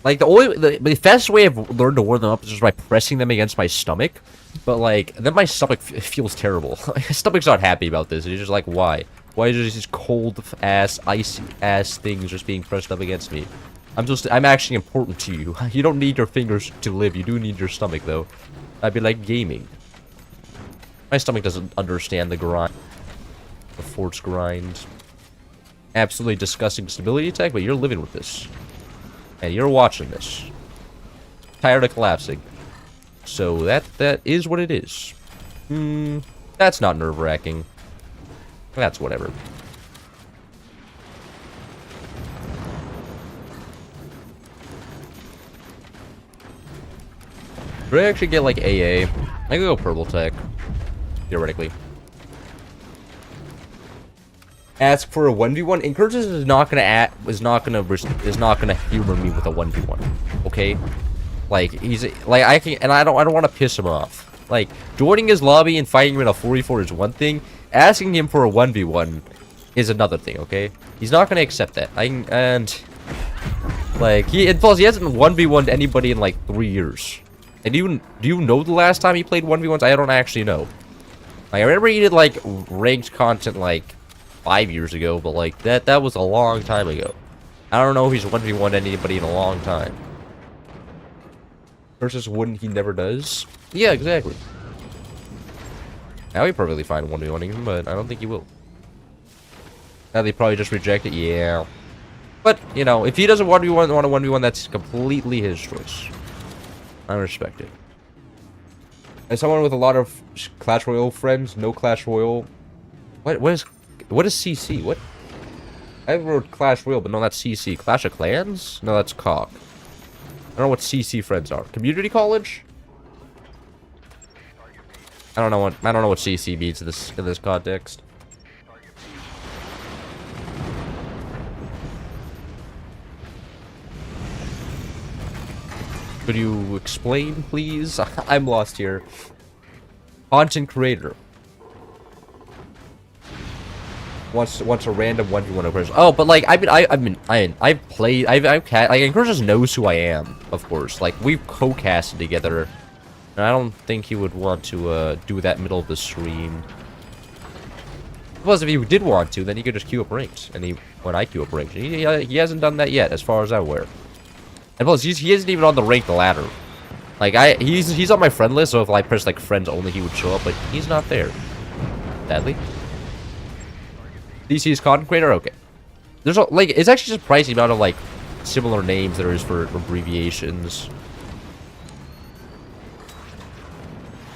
S1: Like, the fastest way I've learned to warm them up is just by pressing them against my stomach. But, like, then my stomach feels terrible. My stomach's not happy about this. It's just like, why? Why is there these cold-ass, icy-ass things just being pressed up against me? I'm actually important to you. You don't need your fingers to live. You do need your stomach, though. I'd be like gaming. My stomach doesn't understand the grind. The force grind. Absolutely disgusting stability tech, but you're living with this. And you're watching this. Tired of collapsing. So that is what it is. That's not nerve-wracking. That's whatever. Should I actually get like AA? I could go purple tech. Theoretically. ask for a 1v1. Encourages is not gonna humor me with a 1v1. Okay, like he's like I can, and I don't want to piss him off. Like joining his lobby and fighting him in a 4v4 is one thing. Asking him for a 1v1 is another thing. Okay, he's not gonna accept that. Like plus he hasn't 1v1'd anybody in like 3 years. And do you know the last time he played 1v1s? I don't actually know. Like, I remember he did like ranked content like 5 years ago, but like that was a long time ago. I don't know if he's 1v1'd anybody in a long time. Versus wouldn't he never does? Yeah, exactly. Now he perfectly fine 1v1ing him, but I don't think he will. Now they probably just reject it. Yeah. But, you know, if he doesn't want a 1v1, that's completely his choice. I respect it. As someone with a lot of Clash Royale friends, no Clash Royale. What is CC? What? I wrote Clash Royale, but no, that's CC. Clash of Clans? No, that's COG. I don't know what CC friends are. Community college? I don't know what CC means in this context. Could you explain, please? I'm lost here. Content creator wants a random 1v1 person. Oh, but like I've played. Like Encourages knows who I am, of course. Like we've co-casted together, and I don't think he would want to do that middle of the stream. Plus, if he did want to, then he could just queue up ranked, and when I queue up ranked, he hasn't done that yet, as far as I'm aware. And plus, he isn't even on the ranked ladder. Like he's on my friend list, so if I press like friends only, he would show up, but he's not there. Sadly. DC's content creator, okay. There's like it's actually surprising the amount of like similar names there is for abbreviations.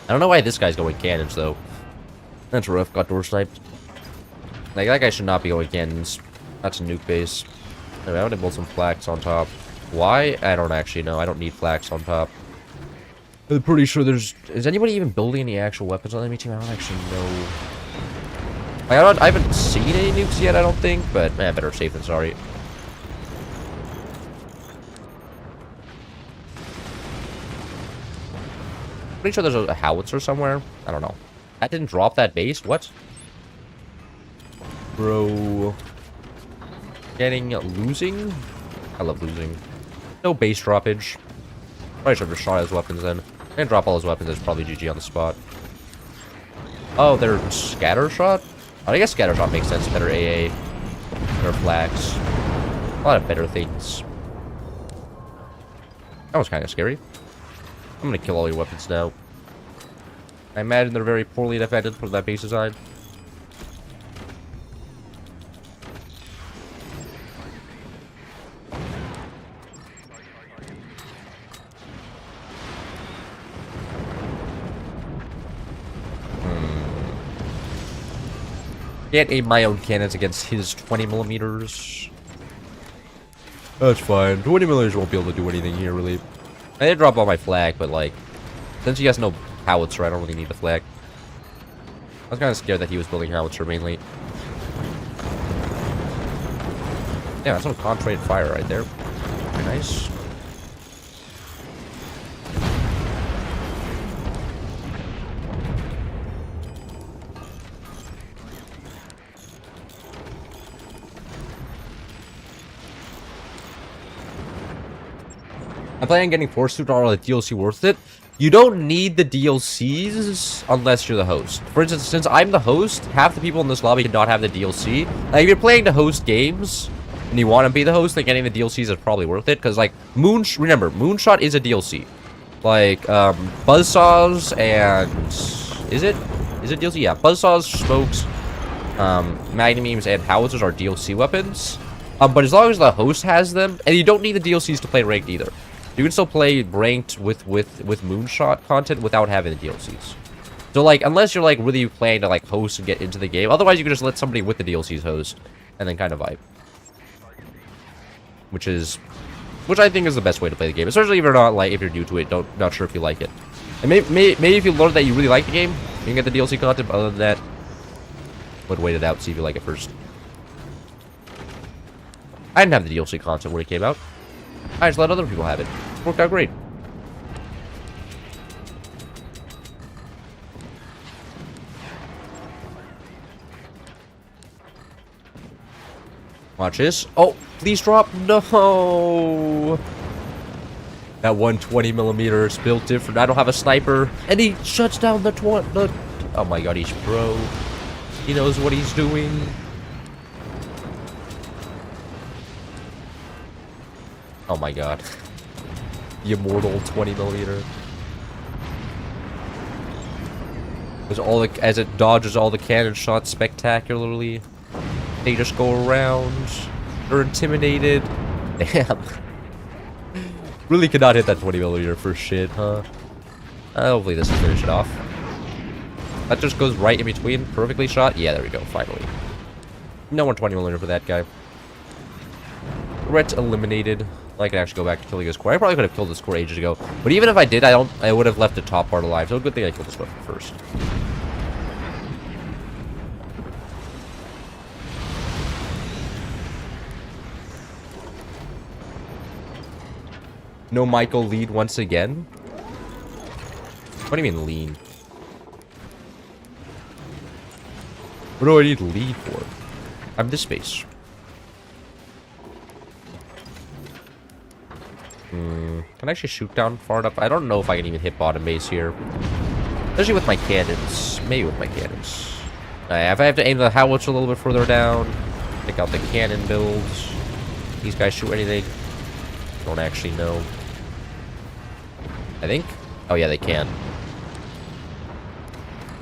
S1: I don't know why this guy's going cannons though. That's rough. Got door sniped. Like that guy should not be going cannons. That's a nuke base. Anyway, I want to build some flags on top. Why? I don't actually know. I don't need flags on top. I'm pretty sure there's... Is anybody even building any actual weapons on the enemy team? I don't actually know. Like, I haven't seen any nukes yet, I don't think. But, man, better safe than sorry. Pretty sure there's a howitzer somewhere. I don't know. That didn't drop that base? What? Bro... Losing? I love losing. No base droppage. Probably should have shot his weapons then. And drop all his weapons, it's probably GG on the spot. Oh, they're scatter shot? Oh, I guess scatter shot makes sense. Better AA. Better flags. A lot of better things. That was kind of scary. I'm gonna kill all your weapons now. I imagine they're very poorly defended from that base design. Can't aim my own cannons against his 20mm. That's fine. 20mm won't be able to do anything here, really. I did drop all my flag, but like, since he has no howitzer, I don't really need the flag. I was kind of scared that he was building howitzer mainly. Yeah, that's some concentrated fire right there. Very nice. I'm planning on getting Force Suit. Are the DLC worth it? You don't need the DLCs unless you're the host. For instance, since I'm the host, half the people in this lobby cannot have the DLC. Like, if you're playing to host games and you want to be the host, then getting the DLCs is probably worth it. Because, like, remember, Moonshot is a DLC. Like, Buzzsaws and... Is it DLC? Yeah, Buzzsaws, Smokes, Magnabeams, and Howitzers are DLC weapons. But as long as the host has them, and you don't need the DLCs to play ranked either. You can still play ranked with Moonshot content without having the DLCs. So, like, unless you're, like, really planning to, like, host and get into the game. Otherwise, you can just let somebody with the DLCs host. And then kind of vibe. Which I think is the best way to play the game. Especially if you're not, like, if you're new to it. Not sure if you like it. And maybe if you learn that you really like the game, you can get the DLC content. But other than that, would wait it out, see if you like it first. I didn't have the DLC content when it came out. I just let other people have it. Worked out great. Watch this. Oh, please drop. No. That 120mm is built different. I don't have a sniper. And he shuts down the oh my god, he's pro. He knows what he's doing. Oh my god. The immortal 20mm. As it dodges all the cannon shots spectacularly. They just go around. They're intimidated. Damn. Really could not hit that 20mm for shit, huh? Hopefully this will finish it off. That just goes right in between. Perfectly shot. Yeah, there we go. Finally. No more 20mm for that guy. Threat eliminated. I can actually go back to killing his core. I probably could have killed this core ages ago. But even if I did, I would have left the top part alive. So good thing I killed this one first. No Michael lead once again? What do you mean lean? What do I need lead for? I'm this space. Can I actually shoot down far enough? I don't know if I can even hit bottom base here. Especially with my cannons. Maybe with my cannons. If I have to aim the howitzer a little bit further down, pick out the cannon builds. These guys shoot anything? Don't actually know. I think? Oh yeah, they can.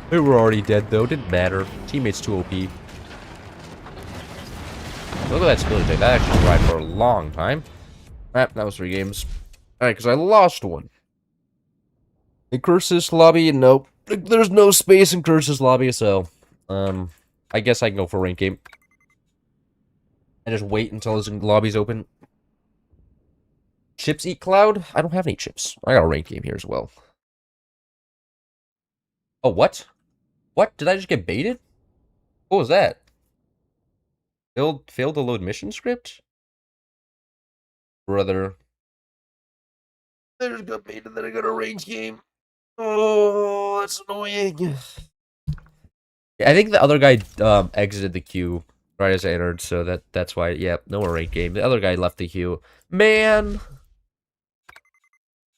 S1: They were already dead though, didn't matter. Teammates too OP. Look at that skill check. That actually survived for a long time. That was 3 games. Alright, because I lost one. In Curse's lobby, nope. There's no space in Curse's lobby, so I guess I can go for a rank game. And just wait until his lobby's open. Chips eat cloud? I don't have any chips. I got a rank game here as well. Oh, what? What? Did I just get baited? What was that? Failed to load mission script? Brother. I just got baited, then I got a rank game. Oh, that's annoying. Yeah, I think the other guy exited the queue right as I entered, so that's why. Yeah, no more rank game. The other guy left the queue. Man.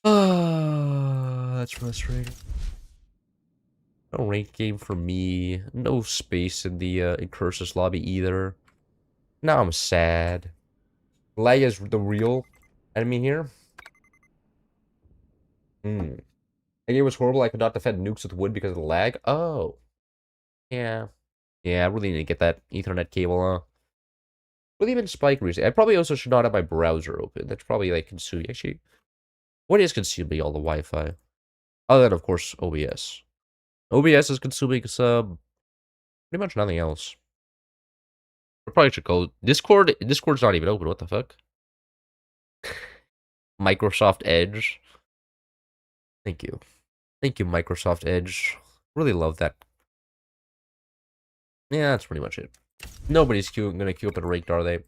S1: That's frustrating. No rank game for me. No space in the in Curse's lobby either. Now I'm sad. Lag is the real enemy here. The game was horrible. I could not defend nukes with wood because of the lag. Oh. Yeah. Yeah, I really need to get that Ethernet cable, huh? Really been spike recently. I probably also should not have my browser open. That's probably like consuming. Actually, what is consuming all the Wi-Fi? Other than, of course, OBS. OBS is consuming some pretty much nothing else. I probably should go Discord. Discord's not even open. What the fuck? Microsoft Edge. Thank you. Thank you, Microsoft Edge. Really love that. Yeah, that's pretty much it. Nobody's gonna queue up and ranked, are they?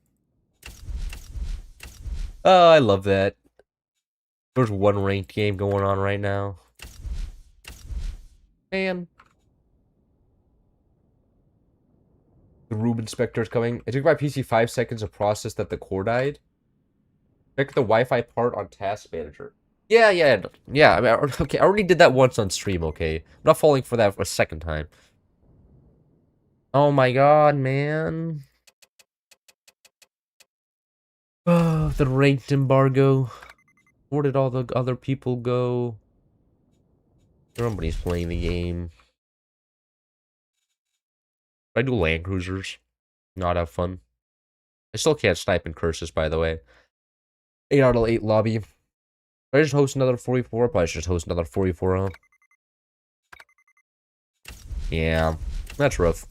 S1: Oh, I love that. There's one ranked game going on right now. Man. The Rube Inspector is coming. It took my PC 5 seconds to process that the core died. Check the Wi-Fi part on Task Manager. Yeah. I mean, okay, I already did that once on stream, okay? I'm not falling for that for a second time. Oh my god, man. Oh, the ranked embargo. Where did all the other people go? Nobody's playing the game. I do Land Cruisers. Not have fun. I still can't snipe in Curses, by the way. 8 out of 8 lobby. I just host another 44, but I should just host another 44, huh? Yeah, that's rough.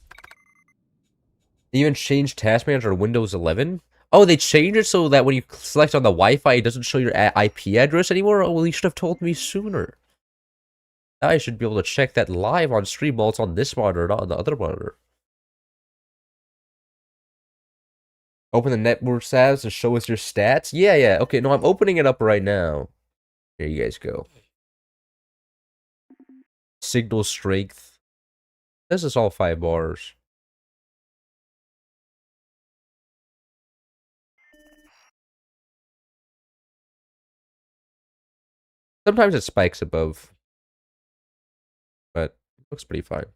S1: They even changed Task Manager to Windows 11? Oh, they changed it so that when you select on the Wi-Fi, it doesn't show your IP address anymore? Oh, well, you should have told me sooner. I should be able to check that live on stream while it's on this monitor, not on the other monitor. Open the network tabs to show us your stats. Yeah. Okay, no, I'm opening it up right now. There you guys go. Signal strength. This is all 5 bars. Sometimes it spikes above, but it looks pretty fine.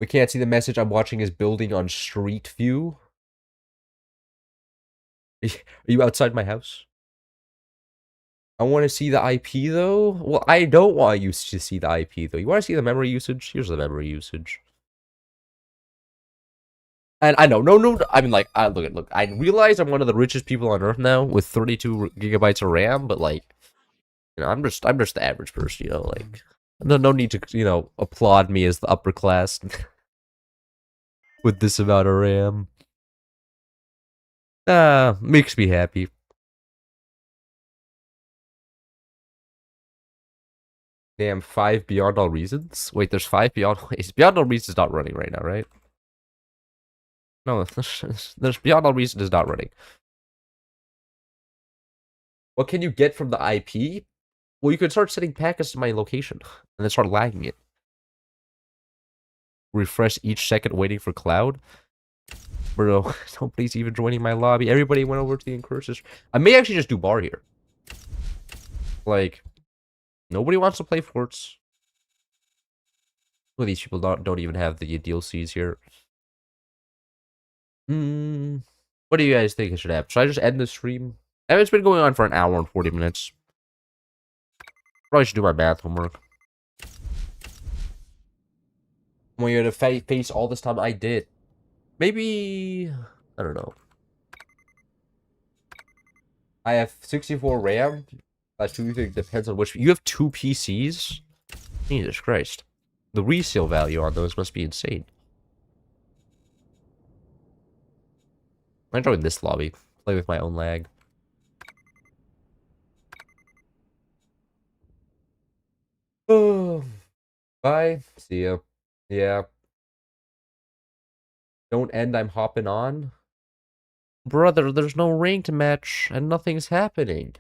S1: We can't see the message. I'm watching his building on Street View. Are you outside my house? I want to see the IP though. Well, I don't want you to see the IP though. You want to see the memory usage? Here's the memory usage. And I know, no. I mean, like, look. I realize I'm one of the richest people on Earth now with 32 gigabytes of RAM, but like, you know, I'm just the average person, you know, like, no need to, you know, applaud me as the upper class with this amount of RAM. Makes me happy. Damn, 5 Beyond All Reasons? Wait, there's 5 Beyond... Beyond All Reasons not running right now, right? No, there's Beyond All Reasons is not running. What can you get from the IP? Well, you could start sending packets to my location, and then start lagging it. Refresh each second waiting for cloud. Bro, nobody's even joining my lobby. Everybody went over to the incursus. I may actually just do bar here. Like... Nobody wants to play forts. Well, these people don't even have the DLCs here. What do you guys think I should have? Should I just end the stream? I mean, it's been going on for an hour and 40 minutes. Probably should do my math homework. When you're gonna face all this time, I did. Maybe... I don't know. I have 64 RAM. That's two things, depends on which. You have 2 PCs? Jesus Christ. The resale value on those must be insane. I enjoyed this lobby. Play with my own lag. Oh. Bye. See ya. Yeah. Don't end, I'm hopping on. Brother, there's no ranked match, and nothing's happening.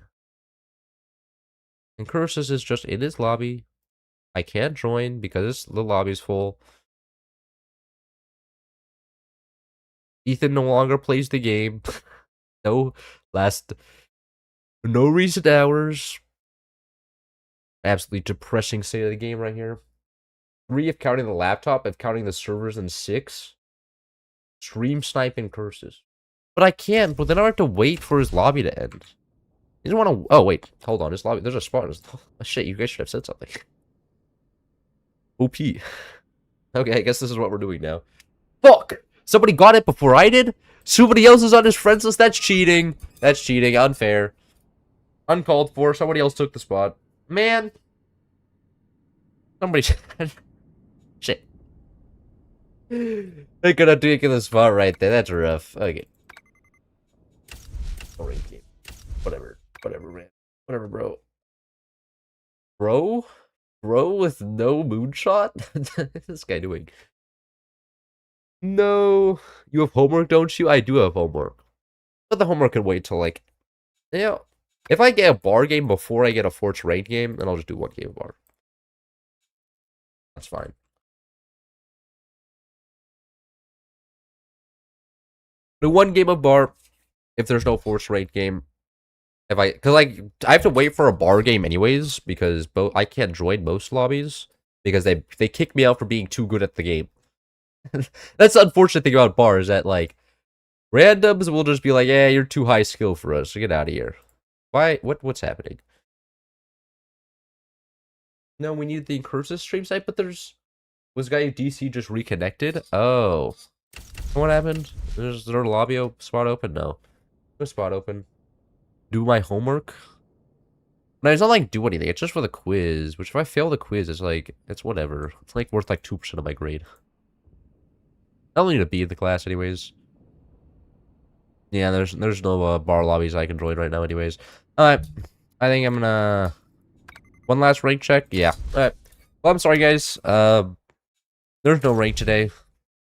S1: And Cursus is just in his lobby. I can't join because the lobby's full. Ethan no longer plays the game. No recent hours. Absolutely depressing state of the game right here. 3 if counting the laptop, if counting the servers, and 6. Stream sniping Curses. But I can't, but then I have to wait for his lobby to end. He doesn't want to... Oh, wait. Hold on. His lobby... There's a spot. Oh, shit, you guys should have said something. OP. Okay, I guess this is what we're doing now. Fuck! Somebody got it before I did? Somebody else is on his friends list? That's cheating. That's cheating. Unfair. Uncalled for. Somebody else took the spot. Man. Somebody... Shit. They could have taken the spot right there. That's rough. Okay. Whatever. Whatever, man. Whatever, bro. Bro with no moonshot? What's this guy doing? No. You have homework, don't you? I do have homework. But the homework can wait till, like... You know, if I get a bar game before I get a Forts raid game, then I'll just do 1 game of bar. That's fine. Do 1 game of bar if there's no Force raid game. Because like I have to wait for a bar game anyways because I can't join most lobbies because they kick me out for being too good at the game. That's the unfortunate thing about bars that like randoms will just be like, yeah, you're too high skill for us, so get out of here. Why? What's happening? No, we need the Incursus stream site, but was guy DC just reconnected? Oh, what happened? Is there a lobby spot open? No, no spot open. Do my homework. No, it's not like do anything. It's just for the quiz. Which if I fail the quiz, it's like it's whatever. It's like worth like 2% of my grade. I only need to be in the class anyways. Yeah, there's no bar lobbies I can join right now anyways. Alright. I think I'm gonna... One last rank check? Yeah. Alright. Well, I'm sorry guys. There's no rank today.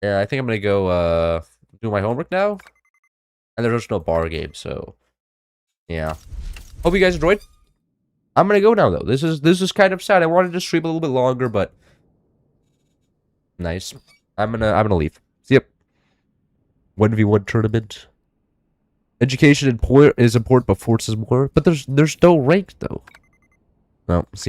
S1: Yeah, I think I'm gonna go do my homework now. And there's just no bar game, so yeah. Hope you guys enjoyed. I'm gonna go now though. This is kind of sad. I wanted to stream a little bit longer, but nice. I'm gonna leave. See ya. 1v1 tournament. Education is important, but force is more. But there's no rank though. No, see.